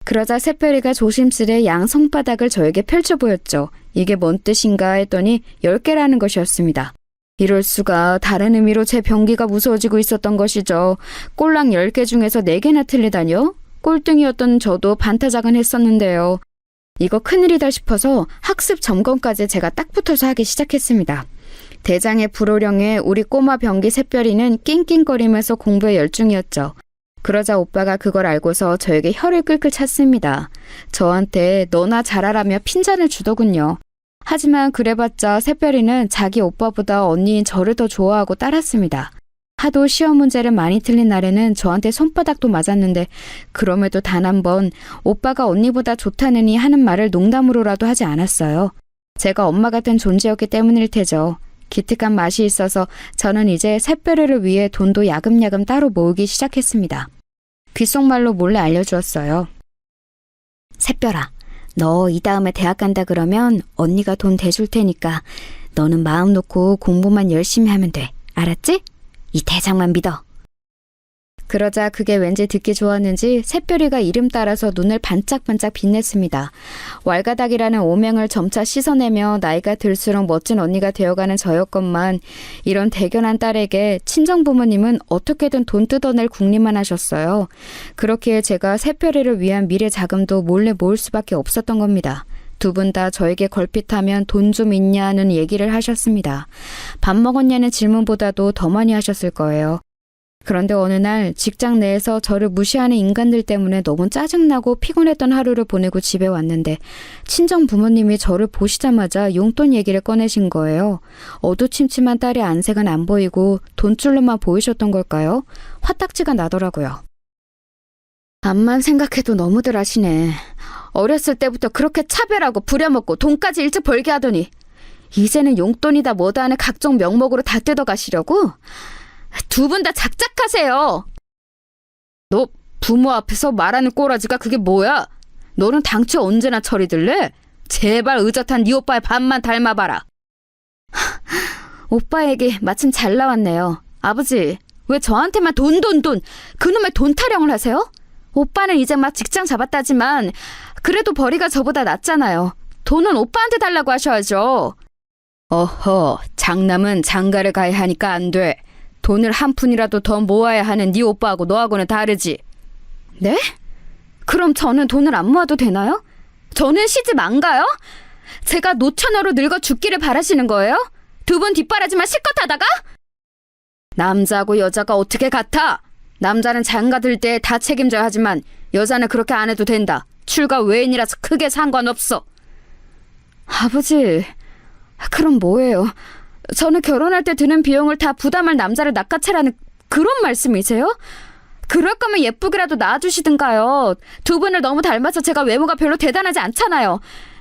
그러자 새별이가 조심스레 양 손바닥을 저에게 펼쳐 보였죠. 이게 뭔 뜻인가 했더니 10개라는 것이었습니다. 이럴 수가, 다른 의미로 제 병기가 무서워지고 있었던 것이죠. 꼴랑 10개 중에서 4개나 틀리다뇨? 꼴등이었던 저도 반타작은 했었는데요. 이거 큰일이다 싶어서 학습 점검까지 제가 딱 붙어서 하기 시작했습니다. 대장의 불호령에 우리 꼬마 병기 새별이는 낑낑거리면서 공부에 열중이었죠. 그러자 오빠가 그걸 알고서 저에게 혀를 끌끌 찼습니다. 저한테 너나 잘하라며 핀잔을 주더군요. 하지만 그래봤자 새별이는 자기 오빠보다 언니인 저를 더 좋아하고 따랐습니다. 하도 시험 문제를 많이 틀린 날에는 저한테 손바닥도 맞았는데 그럼에도 단 한 번 오빠가 언니보다 좋다느니 하는 말을 농담으로라도 하지 않았어요. 제가 엄마 같은 존재였기 때문일 테죠. 기특한 맛이 있어서 저는 이제 새별이를 위해 돈도 야금야금 따로 모으기 시작했습니다. 귓속말로 몰래 알려주었어요. 새별아, 너 이 다음에 대학 간다 그러면 언니가 돈 대줄 테니까 너는 마음 놓고 공부만 열심히 하면 돼. 알았지? 이 대장만 믿어. 그러자 그게 왠지 듣기 좋았는지 새별이가 이름 따라서 눈을 반짝반짝 빛냈습니다. 왈가닥이라는 오명을 점차 씻어내며 나이가 들수록 멋진 언니가 되어가는 저였건만 이런 대견한 딸에게 친정부모님은 어떻게든 돈 뜯어낼 궁리만 하셨어요. 그렇기에 제가 새별이를 위한 미래 자금도 몰래 모을 수밖에 없었던 겁니다. 두 분 다 저에게 걸핏하면 돈 좀 있냐는 얘기를 하셨습니다. 밥 먹었냐는 질문보다도 더 많이 하셨을 거예요. 그런데 어느 날 직장 내에서 저를 무시하는 인간들 때문에 너무 짜증나고 피곤했던 하루를 보내고 집에 왔는데 친정 부모님이 저를 보시자마자 용돈 얘기를 꺼내신 거예요. 어두침침한 딸의 안색은 안 보이고 돈줄로만 보이셨던 걸까요? 화딱지가 나더라고요. 암만 생각해도 너무들 하시네. 어렸을 때부터 그렇게 차별하고 부려먹고 돈까지 일찍 벌게 하더니 이제는 용돈이다 뭐다 하는 각종 명목으로 다 뜯어가시려고? 두 분 다 작작하세요. 너 부모 앞에서 말하는 꼬라지가 그게 뭐야? 너는 당최 언제나 철이 들래? 제발 의젓한 네 오빠의 반만 닮아봐라. 오빠 얘기 마침 잘 나왔네요. 아버지, 왜 저한테만 돈 그놈의 돈 타령을 하세요? 오빠는 이제 막 직장 잡았다지만 그래도 벌이가 저보다 낫잖아요. 돈은 오빠한테 달라고 하셔야죠. 어허, 장남은 장가를 가야 하니까 안 돼. 돈을 한 푼이라도 더 모아야 하는 네 오빠하고 너하고는 다르지. 네? 그럼 저는 돈을 안 모아도 되나요? 저는 시집 안 가요? 제가 노처녀로 늙어 죽기를 바라시는 거예요? 두 분 뒷바라지만 실컷 하다가? 남자하고 여자가 어떻게 같아? 남자는 장가 들 때 다 책임져야 하지만 여자는 그렇게 안 해도 된다. 출가 외인이라서 크게 상관없어. 아버지, 그럼 뭐예요? 저는 결혼할 때 드는 비용을 다 부담할 남자를 낚아채라는 그런 말씀이세요? 그럴 거면 예쁘게라도 낳아주시든가요. 두 분을 너무 닮아서 제가 외모가 별로 대단하지 않잖아요.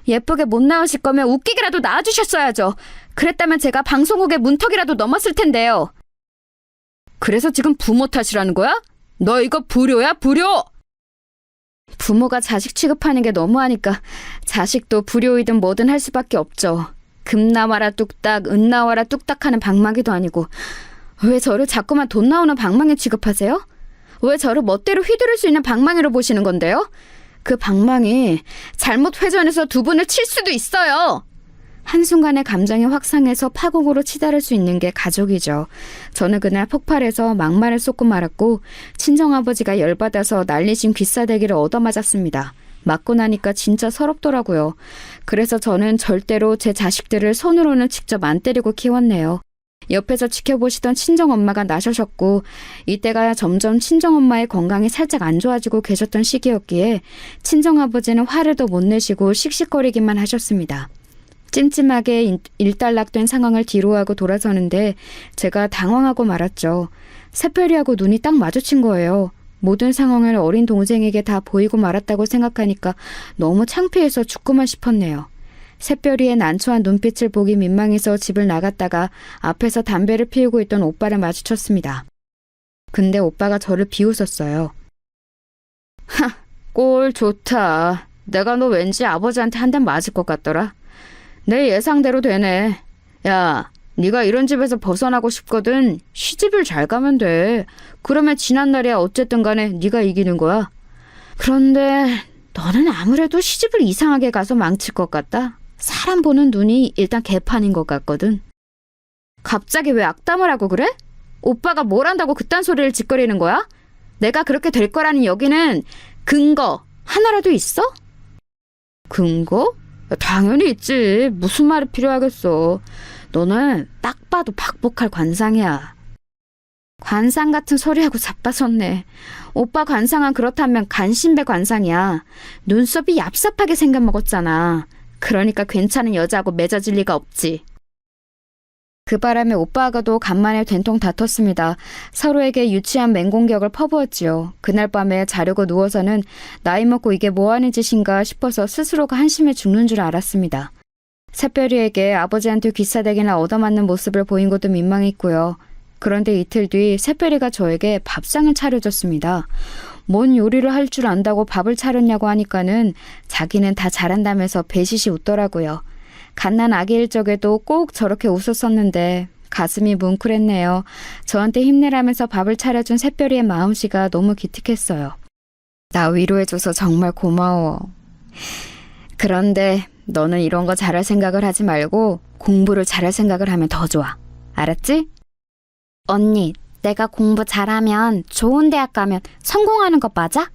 예쁘게 못 낳으실 거면 웃기게라도 낳아주셨어야죠. 그랬다면 제가 방송국의 문턱이라도 넘었을 텐데요. 그래서 지금 부모 탓이라는 거야? 너 이거 불효야, 불효! 부모가 자식 취급하는 게 너무하니까 자식도 불효이든 뭐든 할 수밖에 없죠. 금 나와라 뚝딱, 은 나와라 뚝딱 하는 방망이도 아니고 왜 저를 자꾸만 돈 나오는 방망이 취급하세요? 왜 저를 멋대로 휘두를 수 있는 방망이로 보시는 건데요? 그 방망이 잘못 회전해서 두 분을 칠 수도 있어요. 한순간에 감정이 확상해서 파국으로 치달을 수 있는 게 가족이죠. 저는 그날 폭발해서 막말을 쏟고 말았고 친정아버지가 열받아서 날리신 귀싸대기를 얻어맞았습니다. 맞고 나니까 진짜 서럽더라고요. 그래서 저는 절대로 제 자식들을 손으로는 직접 안 때리고 키웠네요. 옆에서 지켜보시던 친정엄마가 나셔셨고 이때가 점점 친정엄마의 건강이 살짝 안 좋아지고 계셨던 시기였기에 친정아버지는 화를 더 못 내시고 씩씩거리기만 하셨습니다. 찜찜하게 일단락된 상황을 뒤로하고 돌아서는데 제가 당황하고 말았죠. 새별이하고 눈이 딱 마주친 거예요. 모든 상황을 어린 동생에게 다 보이고 말았다고 생각하니까 너무 창피해서 죽고만 싶었네요. 새별이의 난처한 눈빛을 보기 민망해서 집을 나갔다가 앞에서 담배를 피우고 있던 오빠를 마주쳤습니다. 근데 오빠가 저를 비웃었어요. 하, 꼴 좋다. 내가 너 왠지 아버지한테 한 대 맞을 것 같더라. 내 예상대로 되네. 야, 네가 이런 집에서 벗어나고 싶거든. 시집을 잘 가면 돼. 그러면 지난날이야 어쨌든 간에 네가 이기는 거야. 그런데 너는 아무래도 시집을 이상하게 가서 망칠 것 같다. 사람 보는 눈이 일단 개판인 것 같거든. 갑자기 왜 악담을 하고 그래? 오빠가 뭘 한다고 그딴 소리를 짓거리는 거야? 내가 그렇게 될 거라는 여기는 근거 하나라도 있어? 근거? 당연히 있지. 무슨 말이 필요하겠어. 너는 딱 봐도 박복할 관상이야. 관상 같은 소리하고 자빠졌네. 오빠 관상은 그렇다면 간신배 관상이야. 눈썹이 얍삽하게 생겨먹었잖아. 그러니까 괜찮은 여자하고 맺어질 리가 없지. 그 바람에 오빠하고도 간만에 된통 다퉜습니다. 서로에게 유치한 맹공격을 퍼부었지요. 그날 밤에 자려고 누워서는 나이 먹고 이게 뭐하는 짓인가 싶어서 스스로가 한심해 죽는 줄 알았습니다. 새별이에게 아버지한테 귀싸대기나 얻어맞는 모습을 보인 것도 민망했고요. 그런데 이틀 뒤 새별이가 저에게 밥상을 차려줬습니다. 뭔 요리를 할 줄 안다고 밥을 차렸냐고 하니까는 자기는 다 잘한다면서 배시시 웃더라고요. 갓난 아기일 적에도 꼭 저렇게 웃었었는데 가슴이 뭉클했네요. 저한테 힘내라면서 밥을 차려준 새별이의 마음씨가 너무 기특했어요. 나 위로해줘서 정말 고마워. 그런데 너는 이런 거 잘할 생각을 하지 말고 공부를 잘할 생각을 하면 더 좋아. 알았지? 언니, 내가 공부 잘하면 좋은 대학 가면 성공하는 거 맞아?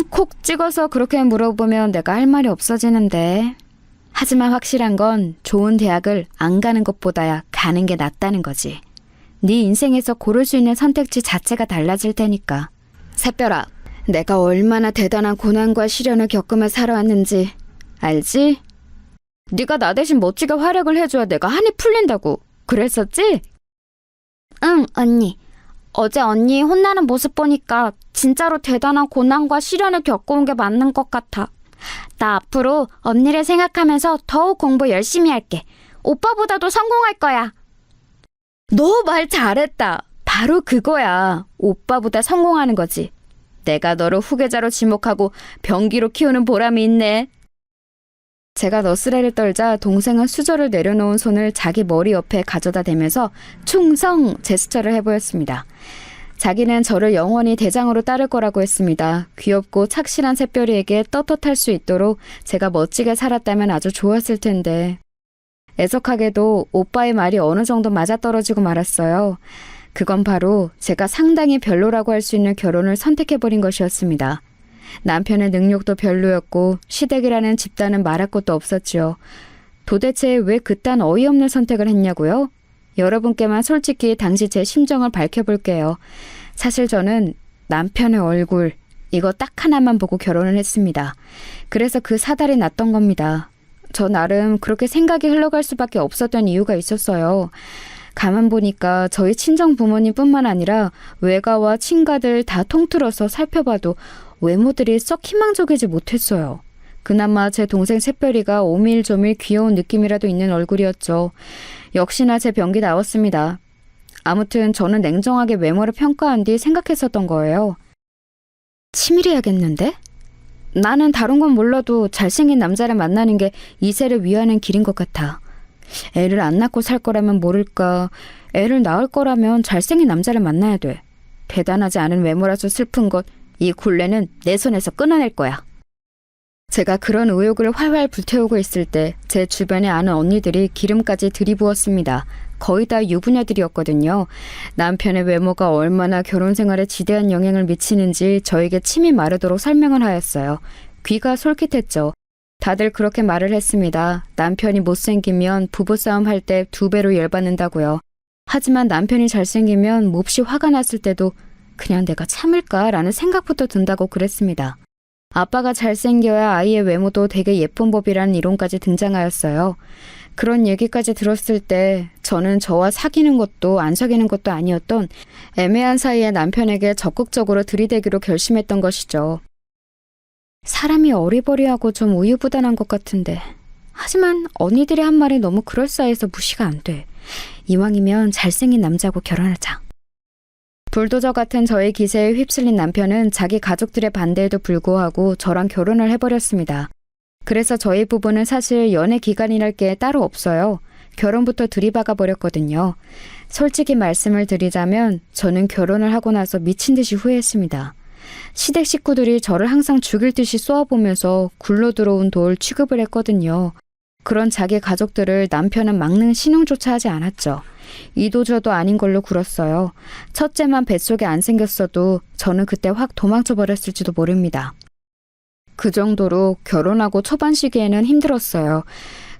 콕 찍어서 그렇게 물어보면 내가 할 말이 없어지는데. 하지만 확실한 건 좋은 대학을 안 가는 것보다야 가는 게 낫다는 거지. 네 인생에서 고를 수 있는 선택지 자체가 달라질 테니까. 새별아, 내가 얼마나 대단한 고난과 시련을 겪으며 살아왔는지 알지? 네가 나 대신 멋지게 활약을 해줘야 내가 한이 풀린다고. 그랬었지? 응, 언니. 어제 언니 혼나는 모습 보니까 진짜로 대단한 고난과 시련을 겪어온 게 맞는 것 같아. 나 앞으로 언니를 생각하면서 더욱 공부 열심히 할게. 오빠보다도 성공할 거야. 너 말 잘했다. 바로 그거야. 오빠보다 성공하는 거지. 내가 너를 후계자로 지목하고 병기로 키우는 보람이 있네. 제가 너스레를 떨자 동생은 수저를 내려놓은 손을 자기 머리 옆에 가져다 대면서 충성 제스처를 해보였습니다. 자기는 저를 영원히 대장으로 따를 거라고 했습니다. 귀엽고 착실한 새별이에게 떳떳할 수 있도록 제가 멋지게 살았다면 아주 좋았을 텐데. 애석하게도 오빠의 말이 어느 정도 맞아떨어지고 말았어요. 그건 바로 제가 상당히 별로라고 할 수 있는 결혼을 선택해버린 것이었습니다. 남편의 능력도 별로였고 시댁이라는 집단은 말할 것도 없었지요. 도대체 왜 그딴 어이없는 선택을 했냐고요? 여러분께만 솔직히 당시 제 심정을 밝혀볼게요. 사실 저는 남편의 얼굴, 이거 딱 하나만 보고 결혼을 했습니다. 그래서 그 사달이 났던 겁니다. 저 나름 그렇게 생각이 흘러갈 수밖에 없었던 이유가 있었어요. 가만 보니까 저희 친정 부모님뿐만 아니라 외가와 친가들 다 통틀어서 살펴봐도 외모들이 썩 희망적이지 못했어요. 그나마 제 동생 새별이가 오밀조밀 귀여운 느낌이라도 있는 얼굴이었죠. 역시나 제 병기 나왔습니다. 아무튼 저는 냉정하게 외모를 평가한 뒤 생각했었던 거예요. 치밀해야겠는데? 나는 다른 건 몰라도 잘생긴 남자를 만나는 게 이세를 위하는 길인 것 같아. 애를 안 낳고 살 거라면 모를까. 애를 낳을 거라면 잘생긴 남자를 만나야 돼. 대단하지 않은 외모라서 슬픈 것, 이 굴레는 내 손에서 끊어낼 거야. 제가 그런 의욕을 활활 불태우고 있을 때 제 주변에 아는 언니들이 기름까지 들이부었습니다. 거의 다 유부녀들이었거든요. 남편의 외모가 얼마나 결혼 생활에 지대한 영향을 미치는지 저에게 침이 마르도록 설명을 하였어요. 귀가 솔깃했죠. 다들 그렇게 말을 했습니다. 남편이 못생기면 부부싸움 할 때 2배로 열받는다고요. 하지만 남편이 잘생기면 몹시 화가 났을 때도 그냥 내가 참을까라는 생각부터 든다고 그랬습니다. 아빠가 잘생겨야 아이의 외모도 되게 예쁜 법이라는 이론까지 등장하였어요. 그런 얘기까지 들었을 때 저는 저와 사귀는 것도 안 사귀는 것도 아니었던 애매한 사이에 남편에게 적극적으로 들이대기로 결심했던 것이죠. 사람이 어리버리하고 좀 우유부단한 것 같은데 하지만 언니들이 한 말이 너무 그럴싸해서 무시가 안 돼. 이왕이면 잘생긴 남자하고 결혼하자. 불도저 같은 저의 기세에 휩쓸린 남편은 자기 가족들의 반대에도 불구하고 저랑 결혼을 해버렸습니다. 그래서 저희 부부는 사실 연애 기간이랄 게 따로 없어요. 결혼부터 들이박아 버렸거든요. 솔직히 말씀을 드리자면 저는 결혼을 하고 나서 미친 듯이 후회했습니다. 시댁 식구들이 저를 항상 죽일 듯이 쏘아보면서 굴러 들어온 돌 취급을 했거든요. 그런 자기 가족들을 남편은 막는 신용조차 하지 않았죠. 이도저도 아닌 걸로 굴었어요. 첫째만 뱃속에 안 생겼어도 저는 그때 확 도망쳐 버렸을지도 모릅니다. 그 정도로 결혼하고 초반 시기에는 힘들었어요.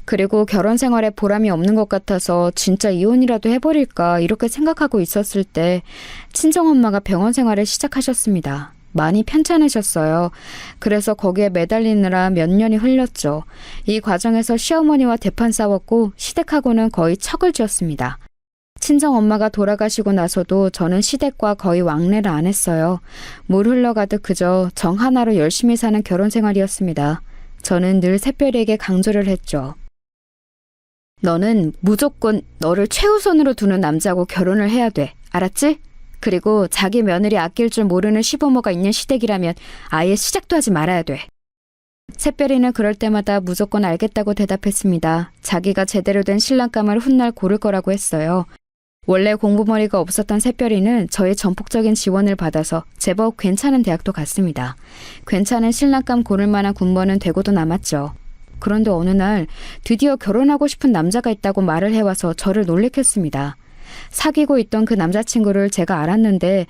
그리고 결혼 생활에 보람이 없는 것 같아서 진짜 이혼이라도 해버릴까 이렇게 생각하고 있었을 때 친정엄마가 병원 생활을 시작하셨습니다. 많이 편찮으셨어요. 그래서 거기에 매달리느라 몇 년이 흘렸죠. 이 과정에서 시어머니와 대판 싸웠고 시댁하고는 거의 척을 지었습니다. 친정 엄마가 돌아가시고 나서도 저는 시댁과 거의 왕래를 안 했어요. 물 흘러가듯 그저 정 하나로 열심히 사는 결혼 생활이었습니다. 저는 늘 새별이에게 강조를 했죠. 너는 무조건 너를 최우선으로 두는 남자하고 결혼을 해야 돼. 알았지? 그리고 자기 며느리 아낄 줄 모르는 시부모가 있는 시댁이라면 아예 시작도 하지 말아야 돼. 새별이는 그럴 때마다 무조건 알겠다고 대답했습니다. 자기가 제대로 된 신랑감을 훗날 고를 거라고 했어요. 원래 공부머리가 없었던 새별이는 저의 전폭적인 지원을 받아서 제법 괜찮은 대학도 갔습니다. 괜찮은 신랑감 고를 만한 군번은 되고도 남았죠. 그런데 어느 날 드디어 결혼하고 싶은 남자가 있다고 말을 해와서 저를 놀래켰습니다. 사귀고 있던 그 남자친구를 제가 알았는데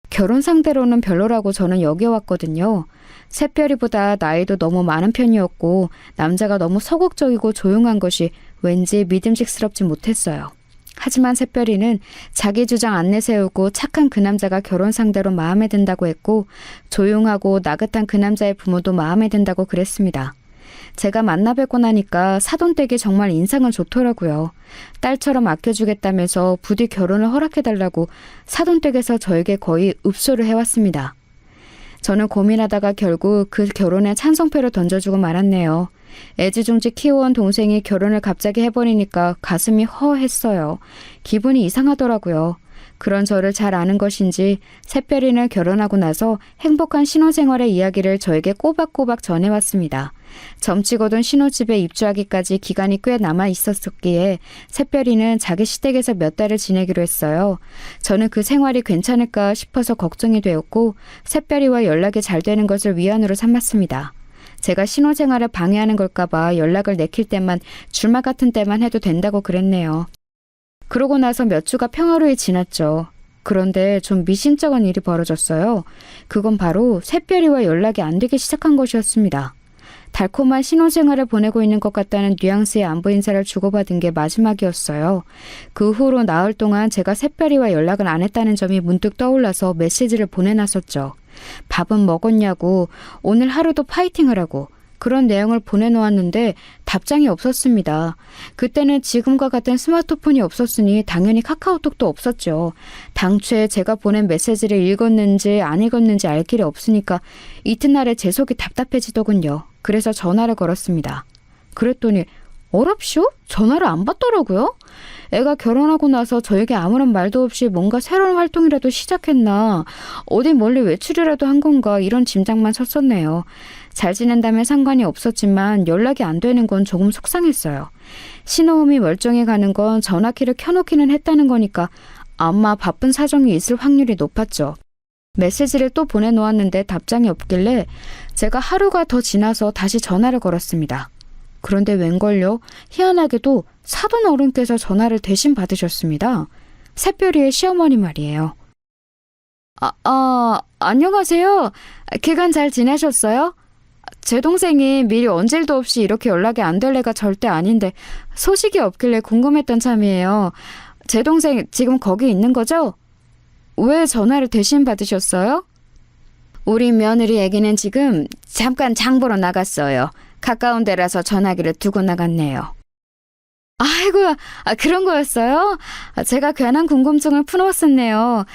결혼 상대로는 별로라고 저는 여겨왔거든요. 새별이보다 나이도 너무 많은 편이었고 남자가 너무 소극적이고 조용한 것이 왠지 믿음직스럽지 못했어요. 하지만 새별이는 자기 주장 안 내세우고 착한 그 남자가 결혼 상대로 마음에 든다고 했고 조용하고 나긋한 그 남자의 부모도 마음에 든다고 그랬습니다. 제가 만나 뵙고 나니까 사돈댁이 정말 인상은 좋더라고요. 딸처럼 아껴주겠다면서 부디 결혼을 허락해달라고 사돈댁에서 저에게 거의 읍소를 해왔습니다. 저는 고민하다가 결국 그 결혼에 찬성표를 던져주고 말았네요. 애지중지 키워온 동생이 결혼을 갑자기 해버리니까 가슴이 허했어요. 기분이 이상하더라고요. 그런 저를 잘 아는 것인지 새별이는 결혼하고 나서 행복한 신혼생활의 이야기를 저에게 꼬박꼬박 전해왔습니다. 점치고든 신혼집에 입주하기까지 기간이 꽤 남아 있었기에 새별이는 자기 시댁에서 몇 달을 지내기로 했어요. 저는 그 생활이 괜찮을까 싶어서 걱정이 되었고 새별이와 연락이 잘 되는 것을 위안으로 삼았습니다. 제가 신혼생활을 방해하는 걸까봐 연락을 내킬 때만 주말 같은 때만 해도 된다고 그랬네요. 그러고 나서 몇 주가 평화로이 지났죠. 그런데 좀 미심쩍은 일이 벌어졌어요. 그건 바로 새별이와 연락이 안 되기 시작한 것이었습니다. 달콤한 신혼생활을 보내고 있는 것 같다는 뉘앙스의 안부 인사를 주고받은 게 마지막이었어요. 그 후로 나흘 동안 제가 새별이와 연락을 안 했다는 점이 문득 떠올라서 메시지를 보내놨었죠. 밥은 먹었냐고, 오늘 하루도 파이팅하라고 그런 내용을 보내놓았는데 답장이 없었습니다. 그때는 지금과 같은 스마트폰이 없었으니 당연히 카카오톡도 없었죠. 당초에 제가 보낸 메시지를 읽었는지 안 읽었는지 알 길이 없으니까 이튿날에 제 속이 답답해지더군요. 그래서 전화를 걸었습니다. 그랬더니 어랍쇼? 전화를 안 받더라고요. 애가 결혼하고 나서 저에게 아무런 말도 없이 뭔가 새로운 활동이라도 시작했나, 어디 멀리 외출이라도 한 건가 이런 짐작만 섰었네요. 잘 지낸다면 상관이 없었지만 연락이 안 되는 건 조금 속상했어요. 신호음이 멀쩡히 가는 건 전화키를 켜놓기는 했다는 거니까 아마 바쁜 사정이 있을 확률이 높았죠. 메시지를 또 보내놓았는데 답장이 없길래 제가 하루가 더 지나서 다시 전화를 걸었습니다. 그런데 웬걸요? 희한하게도 사돈 어른께서 전화를 대신 받으셨습니다. 새별이의 시어머니 말이에요. 안녕하세요. 기간 잘 지내셨어요? 제 동생이 미리 언질도 없이 이렇게 연락이 안 될 애가 절대 아닌데 소식이 없길래 궁금했던 참이에요. 제 동생 지금 거기 있는 거죠? 왜 전화를 대신 받으셨어요? 우리 며느리 애기는 지금 잠깐 장 보러 나갔어요. 가까운 데라서 전화기를 두고 나갔네요. 아이고, 그런 거였어요? 제가 괜한 궁금증을 풀어왔었네요.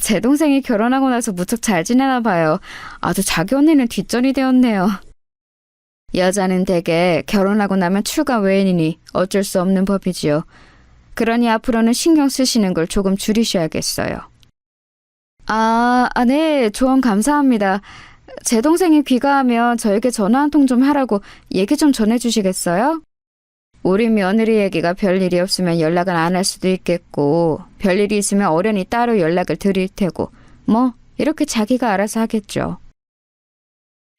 제 동생이 결혼하고 나서 무척 잘 지내나 봐요. 아주 자기 언니는 뒷전이 되었네요. 여자는 대개 결혼하고 나면 출가 외인이니 어쩔 수 없는 법이지요. 그러니 앞으로는 신경 쓰시는 걸 조금 줄이셔야겠어요. 네, 조언 감사합니다. 제 동생이 귀가하면 저에게 전화 한 통 좀 하라고 얘기 좀 전해주시겠어요? 우리 며느리 얘기가 별일이 없으면 연락을 안 할 수도 있겠고 별일이 있으면 어련히 따로 연락을 드릴 테고 뭐 이렇게 자기가 알아서 하겠죠.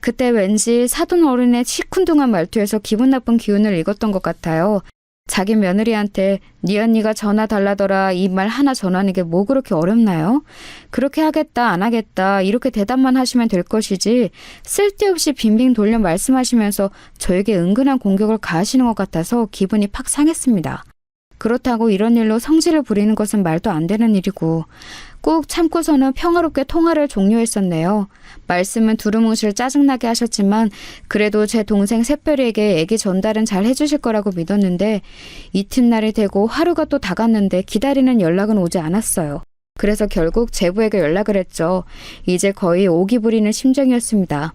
그때 왠지 사돈 어른의 시큰둥한 말투에서 기분 나쁜 기운을 읽었던 것 같아요. 자기 며느리한테 네 언니가 전화 달라더라 이 말 하나 전하는 게 뭐 그렇게 어렵나요? 그렇게 하겠다 안 하겠다 이렇게 대답만 하시면 될 것이지 쓸데없이 빙빙 돌려 말씀하시면서 저에게 은근한 공격을 가하시는 것 같아서 기분이 팍 상했습니다. 그렇다고 이런 일로 성질을 부리는 것은 말도 안 되는 일이고 꾹 참고서는 평화롭게 통화를 종료했었네요. 말씀은 두루뭉실 짜증나게 하셨지만 그래도 제 동생 샛별이에게 애기 전달은 잘 해주실 거라고 믿었는데 이튿날이 되고 하루가 또 다 갔는데 기다리는 연락은 오지 않았어요. 그래서 결국 제부에게 연락을 했죠. 이제 거의 오기 부리는 심정이었습니다.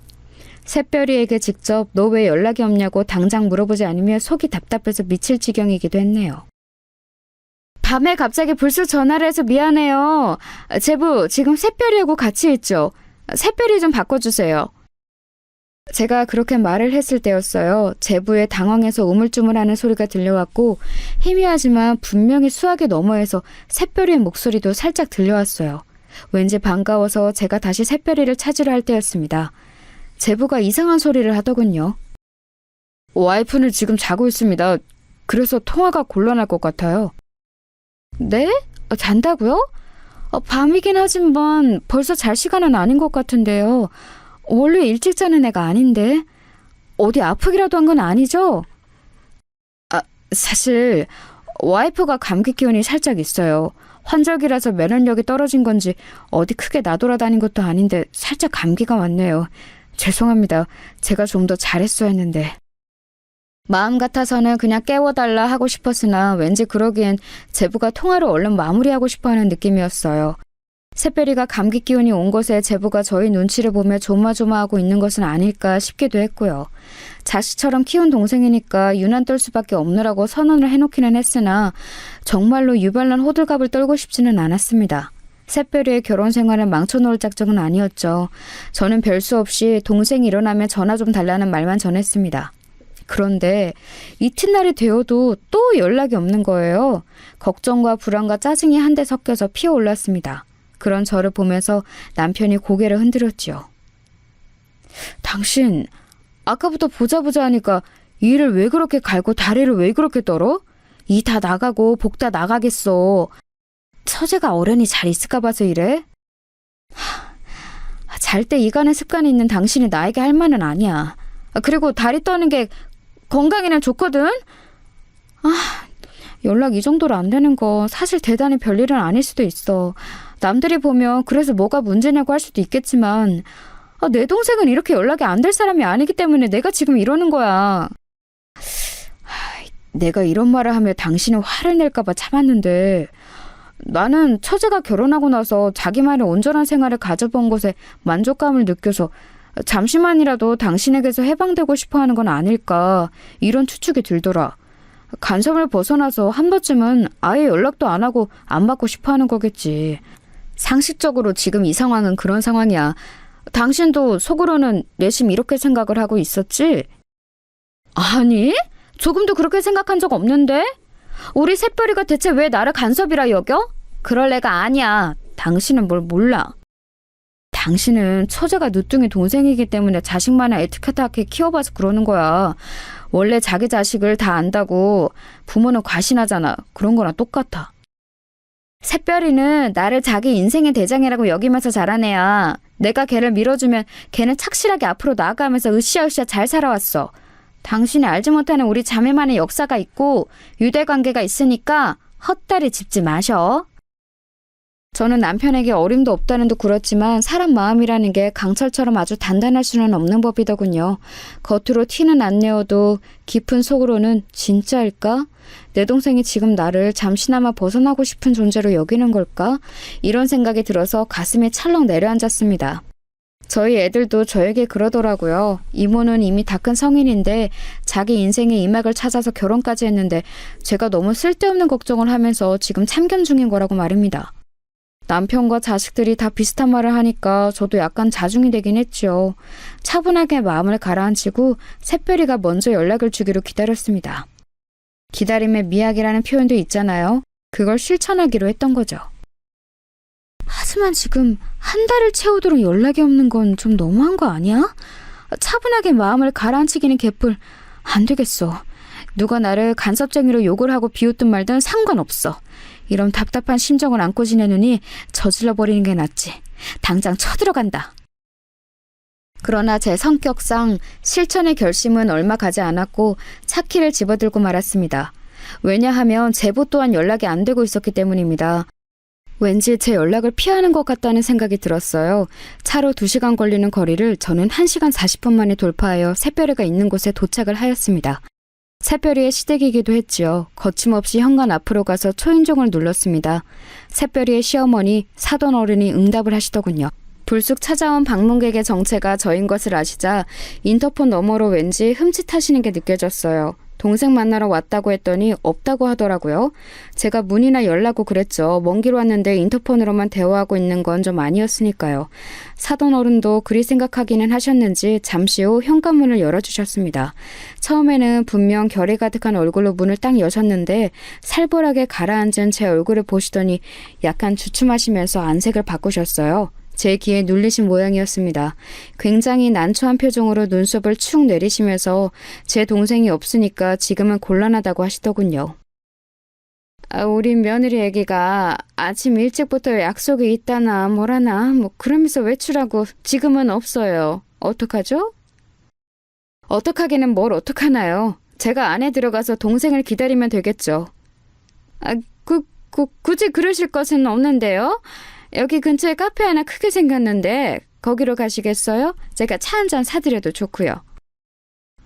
샛별이에게 직접 너 왜 연락이 없냐고 당장 물어보지 않으면 속이 답답해서 미칠 지경이기도 했네요. 밤에 갑자기 불쑥 전화를 해서 미안해요. 제부, 지금 샛별이하고 같이 있죠? 샛별이 좀 바꿔주세요. 제가 그렇게 말을 했을 때였어요. 제부의 당황해서 우물쭈물하는 소리가 들려왔고 희미하지만 분명히 수학의 너머에서 샛별이의 목소리도 살짝 들려왔어요. 왠지 반가워서 제가 다시 샛별이를 찾으려 할 때였습니다. 제부가 이상한 소리를 하더군요. 와이프는 지금 자고 있습니다. 그래서 통화가 곤란할 것 같아요. 네? 잔다고요? 밤이긴 하지만 벌써 잘 시간은 아닌 것 같은데요. 원래 일찍 자는 애가 아닌데. 어디 아프기라도 한 건 아니죠? 사실 와이프가 감기 기운이 살짝 있어요. 환절기라서 면역력이 떨어진 건지 어디 크게 나돌아다닌 것도 아닌데 살짝 감기가 왔네요. 죄송합니다. 제가 좀 더 잘했어야 했는데. 마음 같아서는 그냥 깨워달라 하고 싶었으나 왠지 그러기엔 제부가 통화를 얼른 마무리하고 싶어하는 느낌이었어요. 샛별이가 감기 기운이 온 것에 제부가 저희 눈치를 보며 조마조마하고 있는 것은 아닐까 싶기도 했고요. 자식처럼 키운 동생이니까 유난 떨 수밖에 없느라고 선언을 해놓기는 했으나 정말로 유별난 호들갑을 떨고 싶지는 않았습니다. 샛별이의 결혼 생활을 망쳐놓을 작정은 아니었죠. 저는 별수 없이 동생이 일어나면 전화 좀 달라는 말만 전했습니다. 그런데 이튿날이 되어도 또 연락이 없는 거예요. 걱정과 불안과 짜증이 한데 섞여서 피어올랐습니다. 그런 저를 보면서 남편이 고개를 흔들었지요. 당신 아까부터 보자 하니까 일을 왜 그렇게 갈고 다리를 왜 그렇게 떨어? 이 다 나가고 복 다 나가겠어. 처제가 어련히 잘 있을까 봐서 이래? 잘 때 이간의 습관이 있는 당신이 나에게 할 말은 아니야. 그리고 다리 떠는 게 건강에는 좋거든? 연락 이 정도로 안 되는 거 사실 대단히 별일은 아닐 수도 있어. 남들이 보면 그래서 뭐가 문제냐고 할 수도 있겠지만 내 동생은 이렇게 연락이 안 될 사람이 아니기 때문에 내가 지금 이러는 거야. 내가 이런 말을 하며 당신은 화를 낼까 봐 참았는데 나는 처제가 결혼하고 나서 자기만의 온전한 생활을 가져본 것에 만족감을 느껴서 잠시만이라도 당신에게서 해방되고 싶어하는 건 아닐까 이런 추측이 들더라. 간섭을 벗어나서 한 번쯤은 아예 연락도 안 하고 안 받고 싶어하는 거겠지. 상식적으로 지금 이 상황은 그런 상황이야. 당신도 속으로는 내심 이렇게 생각을 하고 있었지? 아니, 조금도 그렇게 생각한 적 없는데? 우리 샛별이가 대체 왜 나를 간섭이라 여겨? 그럴 애가 아니야. 당신은 뭘 몰라. 당신은 처제가 늦둥이 동생이기 때문에 자식만을 애틋하게 키워봐서 그러는 거야. 원래 자기 자식을 다 안다고 부모는 과신하잖아. 그런 거랑 똑같아. 샛별이는 나를 자기 인생의 대장이라고 여기면서 자란 애야. 내가 걔를 밀어주면 걔는 착실하게 앞으로 나아가면서 으쌰으쌰 잘 살아왔어. 당신이 알지 못하는 우리 자매만의 역사가 있고 유대관계가 있으니까 헛다리 짚지 마셔. 저는 남편에게 어림도 없다는 듯 굴었지만 사람 마음이라는 게 강철처럼 아주 단단할 수는 없는 법이더군요. 겉으로 티는 안 내어도 깊은 속으로는 진짜일까? 내 동생이 지금 나를 잠시나마 벗어나고 싶은 존재로 여기는 걸까? 이런 생각이 들어서 가슴이 찰렁 내려앉았습니다. 저희 애들도 저에게 그러더라고요. 이모는 이미 다 큰 성인인데 자기 인생의 이막을 찾아서 결혼까지 했는데 제가 너무 쓸데없는 걱정을 하면서 지금 참견 중인 거라고 말입니다. 남편과 자식들이 다 비슷한 말을 하니까 저도 약간 자중이 되긴 했죠. 차분하게 마음을 가라앉히고 샛별이가 먼저 연락을 주기로 기다렸습니다. 기다림의 미학이라는 표현도 있잖아요. 그걸 실천하기로 했던 거죠. 하지만 지금 한 달을 채우도록 연락이 없는 건 좀 너무한 거 아니야? 차분하게 마음을 가라앉히기는 개뿔. 안 되겠어. 누가 나를 간섭쟁이로 욕을 하고 비웃든 말든 상관없어. 이런 답답한 심정을 안고 지내느니 저질러버리는 게 낫지. 당장 쳐들어간다. 그러나 제 성격상 실천의 결심은 얼마 가지 않았고 차키를 집어들고 말았습니다. 왜냐하면 제보 또한 연락이 안 되고 있었기 때문입니다. 왠지 제 연락을 피하는 것 같다는 생각이 들었어요. 차로 2시간 걸리는 거리를 저는 1시간 40분 만에 돌파하여 새별이가 있는 곳에 도착을 하였습니다. 새별이의 시댁이기도 했지요. 거침없이 현관 앞으로 가서 초인종을 눌렀습니다. 새별이의 시어머니, 사돈 어른이 응답을 하시더군요. 불쑥 찾아온 방문객의 정체가 저인 것을 아시자 인터폰 너머로 왠지 흠칫하시는 게 느껴졌어요. 동생 만나러 왔다고 했더니 없다고 하더라고요. 제가 문이나 열라고 그랬죠. 먼 길 왔는데 인터폰으로만 대화하고 있는 건 좀 아니었으니까요. 사돈 어른도 그리 생각하기는 하셨는지 잠시 후 현관문을 열어주셨습니다. 처음에는 분명 결이 가득한 얼굴로 문을 딱 여셨는데 살벌하게 가라앉은 제 얼굴을 보시더니 약간 주춤하시면서 안색을 바꾸셨어요. 제 귀에 눌리신 모양이었습니다. 굉장히 난처한 표정으로 눈썹을 축 내리시면서 제 동생이 없으니까 지금은 곤란하다고 하시더군요. 우리 며느리 애기가 아침 일찍부터 약속이 있다나 뭐라나 그러면서 외출하고 지금은 없어요. 어떡하죠? 어떡하기는 뭘 어떡하나요? 제가 안에 들어가서 동생을 기다리면 되겠죠. 굳이 그러실 것은 없는데요. 여기 근처에 카페 하나 크게 생겼는데 거기로 가시겠어요? 제가 차 한 잔 사드려도 좋고요.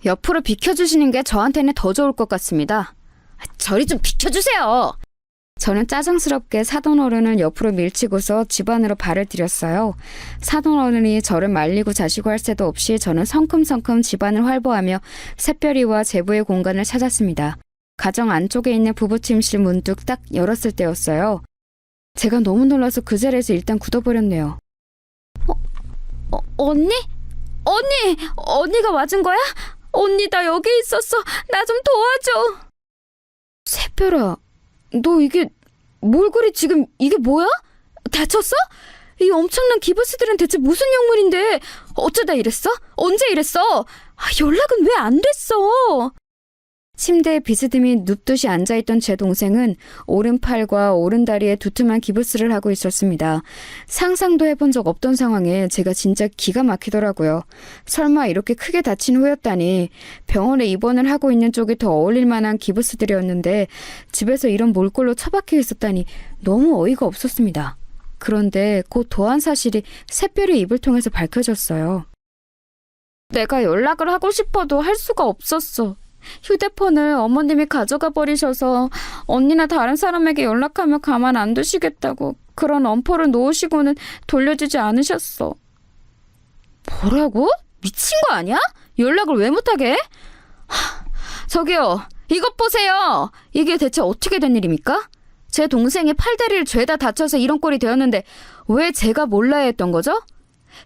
옆으로 비켜주시는 게 저한테는 더 좋을 것 같습니다. 저리 좀 비켜주세요. 저는 짜증스럽게 사돈 어른을 옆으로 밀치고서 집 안으로 발을 들였어요. 사돈 어른이 저를 말리고 자시고 할 새도 없이 저는 성큼성큼 집안을 활보하며 샛별이와 제부의 공간을 찾았습니다. 가정 안쪽에 있는 부부 침실 문득 딱 열었을 때였어요. 제가 너무 놀라서 그 자리에서 일단 굳어버렸네요. 언니? 언니가 맞은 거야? 언니 나 여기 있었어. 나 좀 도와줘. 새별아, 너 이게 몰골이 지금 이게 뭐야? 다쳤어? 이 엄청난 기부스들은 대체 무슨 약물인데 어쩌다 이랬어? 언제 이랬어? 연락은 왜 안 됐어? 침대에 비스듬히 눕듯이 앉아있던 제 동생은 오른팔과 오른다리에 두툼한 기부스를 하고 있었습니다. 상상도 해본 적 없던 상황에 제가 진짜 기가 막히더라고요. 설마 이렇게 크게 다친 후였다니. 병원에 입원을 하고 있는 쪽이 더 어울릴 만한 기부스들이었는데 집에서 이런 몰골로 처박혀 있었다니 너무 어이가 없었습니다. 그런데 곧 더한 사실이 샛별의 입을 통해서 밝혀졌어요. 내가 연락을 하고 싶어도 할 수가 없었어. 휴대폰을 어머님이 가져가 버리셔서 언니나 다른 사람에게 연락하면 가만 안 두시겠다고 그런 엄포를 놓으시고는 돌려주지 않으셨어. 뭐라고? 미친 거 아니야? 연락을 왜 못하게? 저기요, 이것 보세요. 이게 대체 어떻게 된 일입니까? 제 동생이 팔다리를 죄다 다쳐서 이런 꼴이 되었는데 왜 제가 몰라야 했던 거죠?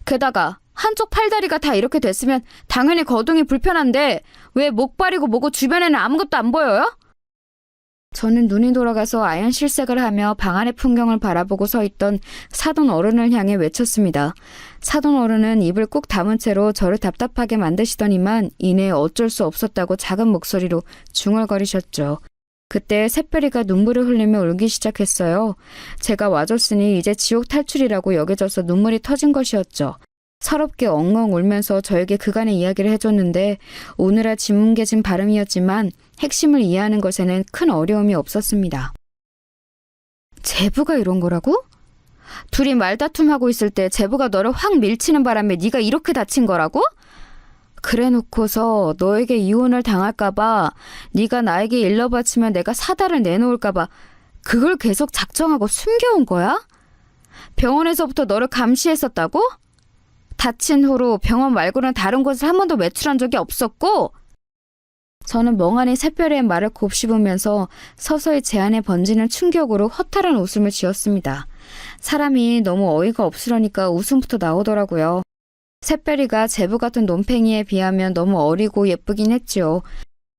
게다가 한쪽 팔다리가 다 이렇게 됐으면 당연히 거동이 불편한데 왜 목발이고 뭐고 주변에는 아무것도 안 보여요? 저는 눈이 돌아가서 아연 실색을 하며 방 안의 풍경을 바라보고 서 있던 사돈 어른을 향해 외쳤습니다. 사돈 어른은 입을 꾹 다문 채로 저를 답답하게 만드시더니만 이내 어쩔 수 없었다고 작은 목소리로 중얼거리셨죠. 그때 샛별이가 눈물을 흘리며 울기 시작했어요. 제가 와줬으니 이제 지옥 탈출이라고 여겨져서 눈물이 터진 것이었죠. 서럽게 엉엉 울면서 저에게 그간의 이야기를 해줬는데 오늘아 진문개진 발음이었지만 핵심을 이해하는 것에는 큰 어려움이 없었습니다. 제부가 이런 거라고? 둘이 말다툼하고 있을 때 제부가 너를 확 밀치는 바람에 네가 이렇게 다친 거라고? 그래놓고서 너에게 이혼을 당할까봐 네가 나에게 일러 바치면 내가 사다를 내놓을까봐 그걸 계속 작정하고 숨겨온 거야? 병원에서부터 너를 감시했었다고? 다친 후로 병원 말고는 다른 곳을 한 번도 외출한 적이 없었고? 저는 멍하니 샛별의 말을 곱씹으면서 서서히 제 안에 번지는 충격으로 허탈한 웃음을 지었습니다. 사람이 너무 어이가 없으려니까 웃음부터 나오더라고요. 샛별이가 제부 같은 논팽이에 비하면 너무 어리고 예쁘긴 했지요.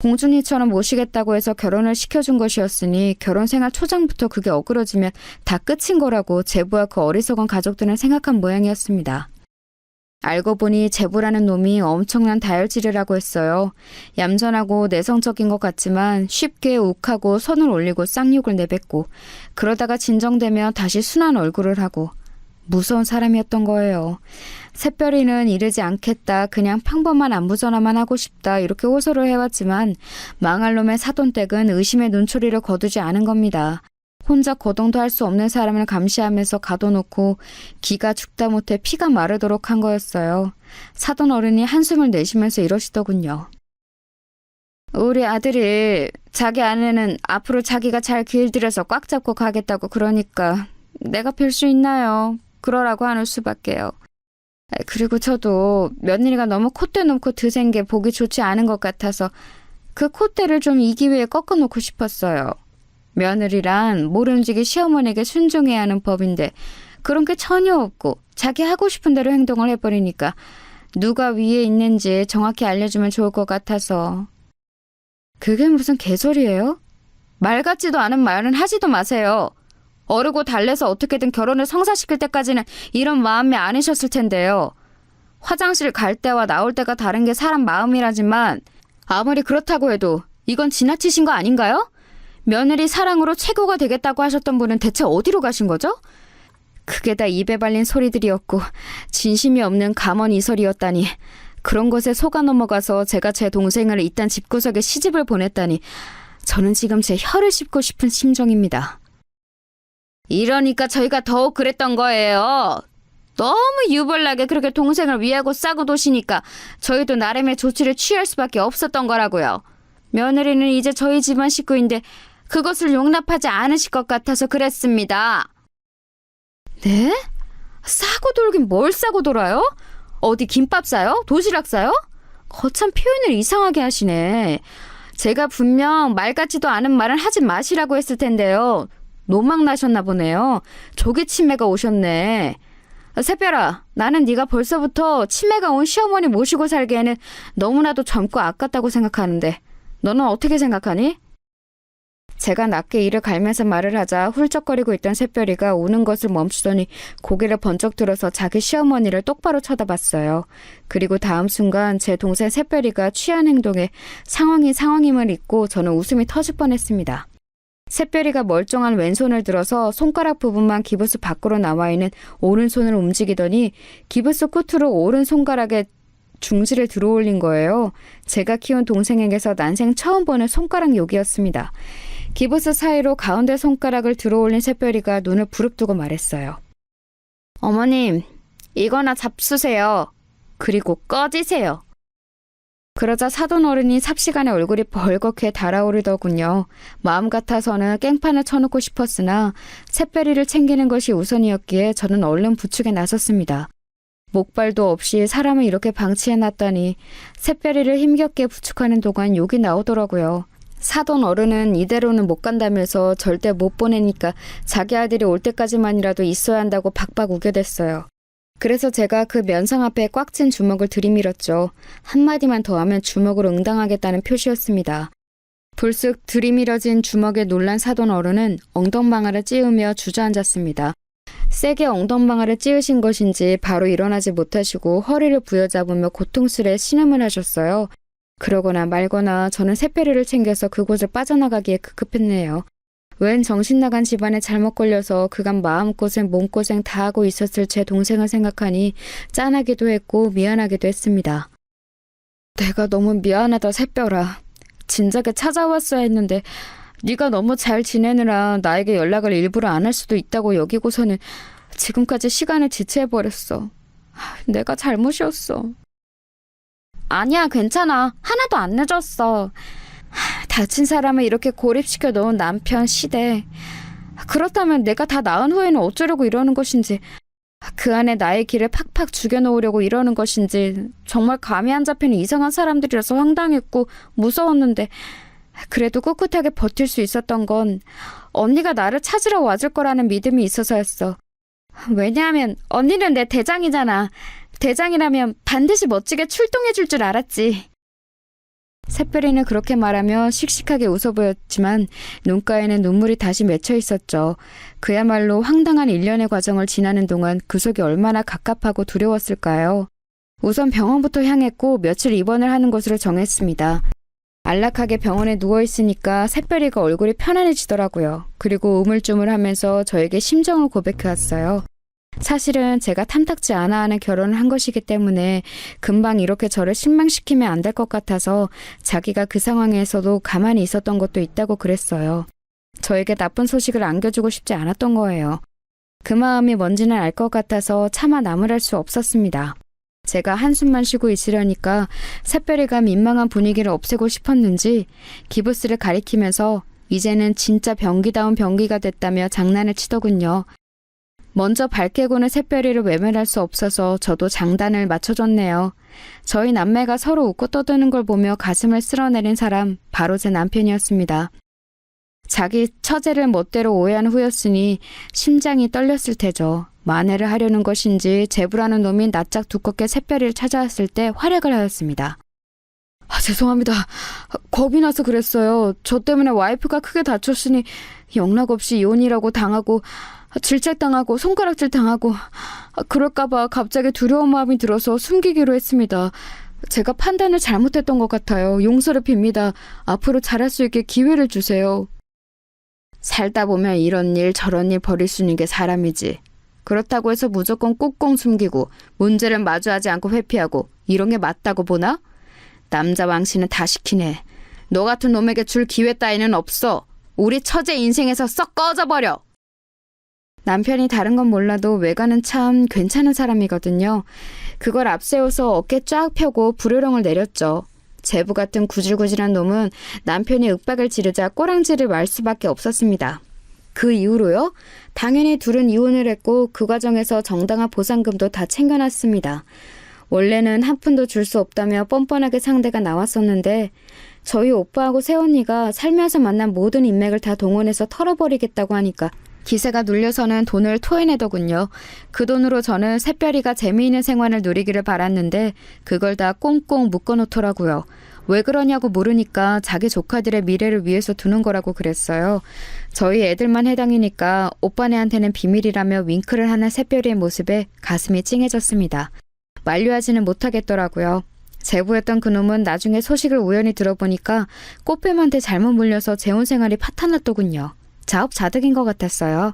공주님처럼 모시겠다고 해서 결혼을 시켜준 것이었으니 결혼 생활 초장부터 그게 어그러지면 다 끝인 거라고 제부와 그 어리석은 가족들은 생각한 모양이었습니다. 알고 보니 제부라는 놈이 엄청난 다혈질이라고 했어요. 얌전하고 내성적인 것 같지만 쉽게 욱하고 손을 올리고 쌍욕을 내뱉고 그러다가 진정되면 다시 순한 얼굴을 하고 무서운 사람이었던 거예요. 새별이는 이러지 않겠다, 그냥 평범한 안부전화만 하고 싶다 이렇게 호소를 해왔지만 망할 놈의 사돈댁은 의심의 눈초리를 거두지 않은 겁니다. 혼자 거동도 할 수 없는 사람을 감시하면서 가둬놓고 기가 죽다 못해 피가 마르도록 한 거였어요. 사돈 어른이 한숨을 내쉬면서 이러시더군요. 우리 아들이 자기 아내는 앞으로 자기가 잘 길들여서 꽉 잡고 가겠다고 그러니까 내가 별 수 있나요? 그러라고 하는 수밖에요. 그리고 저도 며느리가 너무 콧대 놓고 드센 게 보기 좋지 않은 것 같아서 그 콧대를 좀 이 기회에 꺾어놓고 싶었어요. 며느리란 모름지기 시어머니에게 순종해야 하는 법인데 그런 게 전혀 없고 자기 하고 싶은 대로 행동을 해버리니까 누가 위에 있는지 정확히 알려주면 좋을 것 같아서. 그게 무슨 개소리예요? 말 같지도 않은 말은 하지도 마세요. 어르고 달래서 어떻게든 결혼을 성사시킬 때까지는 이런 마음이 아니셨을 텐데요. 화장실 갈 때와 나올 때가 다른 게 사람 마음이라지만 아무리 그렇다고 해도 이건 지나치신 거 아닌가요? 며느리 사랑으로 최고가 되겠다고 하셨던 분은 대체 어디로 가신 거죠? 그게 다 입에 발린 소리들이었고 진심이 없는 감언이설이었다니. 그런 것에 속아 넘어가서 제가 제 동생을 이딴 집구석에 시집을 보냈다니 저는 지금 제 혀를 씹고 싶은 심정입니다. 이러니까 저희가 더욱 그랬던 거예요. 너무 유별나게 그렇게 동생을 위하고 싸고 도시니까 저희도 나름의 조치를 취할 수밖에 없었던 거라고요. 며느리는 이제 저희 집안 식구인데 그것을 용납하지 않으실 것 같아서 그랬습니다. 네? 싸고 돌긴 뭘 싸고 돌아요? 어디 김밥 싸요? 도시락 싸요? 거참 표현을 이상하게 하시네. 제가 분명 말 같지도 않은 말은 하지 마시라고 했을 텐데요. 노망 나셨나 보네요. 조기 치매가 오셨네. 새별아, 나는 네가 벌써부터 치매가 온 시어머니 모시고 살기에는 너무나도 젊고 아깝다고 생각하는데 너는 어떻게 생각하니? 제가 낮게 이를 갈면서 말을 하자 훌쩍거리고 있던 새별이가 우는 것을 멈추더니 고개를 번쩍 들어서 자기 시어머니를 똑바로 쳐다봤어요. 그리고 다음 순간 제 동생 새별이가 취한 행동에 상황이 상황임을 잊고 저는 웃음이 터질 뻔했습니다. 새별이가 멀쩡한 왼손을 들어서 손가락 부분만 기부스 밖으로 나와 있는 오른손을 움직이더니 기부스 끝으로 오른 손가락에 중지를 들어올린 거예요. 제가 키운 동생에게서 난생 처음 보는 손가락 욕이었습니다. 기부스 사이로 가운데 손가락을 들어올린 새별이가 눈을 부릅뜨고 말했어요. 어머님, 이거나 잡수세요. 그리고 꺼지세요. 그러자 사돈 어른이 삽시간에 얼굴이 벌겋게 달아오르더군요. 마음 같아서는 깽판을 쳐놓고 싶었으나 새별이를 챙기는 것이 우선이었기에 저는 얼른 부축에 나섰습니다. 목발도 없이 사람을 이렇게 방치해놨다니 새별이를 힘겹게 부축하는 동안 욕이 나오더라고요. 사돈 어른은 이대로는 못 간다면서 절대 못 보내니까 자기 아들이 올 때까지만이라도 있어야 한다고 박박 우겨댔어요. 그래서 제가 그 면상 앞에 꽉 쥔 주먹을 들이밀었죠. 한마디만 더 하면 주먹으로 응당하겠다는 표시였습니다. 불쑥 들이밀어진 주먹에 놀란 사돈 어른은 엉덩방아를 찌우며 주저앉았습니다. 세게 엉덩방아를 찌으신 것인지 바로 일어나지 못하시고 허리를 부여잡으며 고통스레 신음을 하셨어요. 그러거나 말거나 저는 새별이를 챙겨서 그곳을 빠져나가기에 급급했네요. 웬 정신나간 집안에 잘못 걸려서 그간 마음고생 몸고생 다 하고 있었을 제 동생을 생각하니 짠하기도 했고 미안하기도 했습니다. 내가 너무 미안하다 새별아. 진작에 찾아왔어야 했는데 네가 너무 잘 지내느라 나에게 연락을 일부러 안 할 수도 있다고 여기고서는 지금까지 시간을 지체해버렸어. 내가 잘못이었어. 아니야, 괜찮아. 하나도 안 늦었어. 다친 사람을 이렇게 고립시켜 놓은 남편 시대. 그렇다면 내가 다 나은 후에는 어쩌려고 이러는 것인지, 그 안에 나의 길을 팍팍 죽여놓으려고 이러는 것인지 정말 감이 안 잡히는 이상한 사람들이라서 황당했고 무서웠는데 그래도 꿋꿋하게 버틸 수 있었던 건 언니가 나를 찾으러 와줄 거라는 믿음이 있어서였어. 왜냐하면 언니는 내 대장이잖아. 대장이라면 반드시 멋지게 출동해 줄 줄 알았지. 새별이는 그렇게 말하며 씩씩하게 웃어 보였지만 눈가에는 눈물이 다시 맺혀 있었죠. 그야말로 황당한 일련의 과정을 지나는 동안 그 속이 얼마나 갑갑하고 두려웠을까요? 우선 병원부터 향했고 며칠 입원을 하는 것으로 정했습니다. 안락하게 병원에 누워있으니까 새별이가 얼굴이 편안해지더라고요. 그리고 우물쭈물하면서 저에게 심정을 고백해왔어요. 사실은 제가 탐탁지 않아 하는 결혼을 한 것이기 때문에 금방 이렇게 저를 실망시키면 안 될 것 같아서 자기가 그 상황에서도 가만히 있었던 것도 있다고 그랬어요. 저에게 나쁜 소식을 안겨주고 싶지 않았던 거예요. 그 마음이 뭔지는 알 것 같아서 차마 나무랄 수 없었습니다. 제가 한숨만 쉬고 있으려니까 샛별이가 민망한 분위기를 없애고 싶었는지 기부스를 가리키면서 이제는 진짜 병기다운 병기가 됐다며 장난을 치더군요. 먼저 발 깨고는 샛별이를 외면할 수 없어서 저도 장단을 맞춰줬네요. 저희 남매가 서로 웃고 떠드는 걸 보며 가슴을 쓸어내린 사람 바로 제 남편이었습니다. 자기 처제를 멋대로 오해한 후였으니 심장이 떨렸을 테죠. 만회를 하려는 것인지 제부라는 놈이 낯짝 두껍게 샛별이를 찾아왔을 때 활약을 하였습니다. 죄송합니다. 겁이 나서 그랬어요. 저 때문에 와이프가 크게 다쳤으니 영락없이 이혼이라고 당하고 질책당하고 손가락질 당하고 그럴까봐 갑자기 두려운 마음이 들어서 숨기기로 했습니다. 제가 판단을 잘못했던 것 같아요. 용서를 빕니다. 앞으로 잘할 수 있게 기회를 주세요. 살다 보면 이런 일 저런 일 벌일 수 있는 게 사람이지. 그렇다고 해서 무조건 꽁꽁 숨기고 문제를 마주하지 않고 회피하고 이런 게 맞다고 보나? 남자 왕씨는 다 시키네. 너 같은 놈에게 줄 기회 따위는 없어. 우리 처제 인생에서 썩 꺼져버려. 남편이 다른 건 몰라도 외관은 참 괜찮은 사람이거든요. 그걸 앞세워서 어깨 쫙 펴고 불효령을 내렸죠. 제부 같은 구질구질한 놈은 남편이 윽박을 지르자 꼬랑지를 말 수밖에 없었습니다. 그 이후로요? 당연히 둘은 이혼을 했고 그 과정에서 정당한 보상금도 다 챙겨놨습니다. 원래는 한 푼도 줄 수 없다며 뻔뻔하게 상대가 나왔었는데 저희 오빠하고 새언니가 살면서 만난 모든 인맥을 다 동원해서 털어버리겠다고 하니까 기세가 눌려서는 돈을 토해내더군요. 그 돈으로 저는 샛별이가 재미있는 생활을 누리기를 바랐는데 그걸 다 꽁꽁 묶어놓더라고요. 왜 그러냐고 물으니까 자기 조카들의 미래를 위해서 두는 거라고 그랬어요. 저희 애들만 해당이니까 오빠네한테는 비밀이라며 윙크를 하는 샛별이의 모습에 가슴이 찡해졌습니다. 만류하지는 못하겠더라고요. 제부였던 그놈은 나중에 소식을 우연히 들어보니까 꽃뱀한테 잘못 물려서 재혼 생활이 파탄났더군요. 자업자득인 것 같았어요.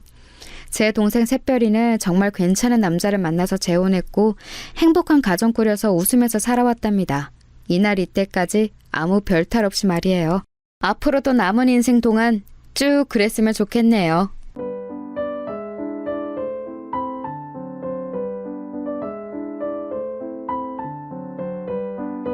제 동생 샛별이는 정말 괜찮은 남자를 만나서 재혼했고 행복한 가정 꾸려서 웃으면서 살아왔답니다. 이날 이때까지 아무 별탈 없이 말이에요. 앞으로도 남은 인생 동안 쭉 그랬으면 좋겠네요.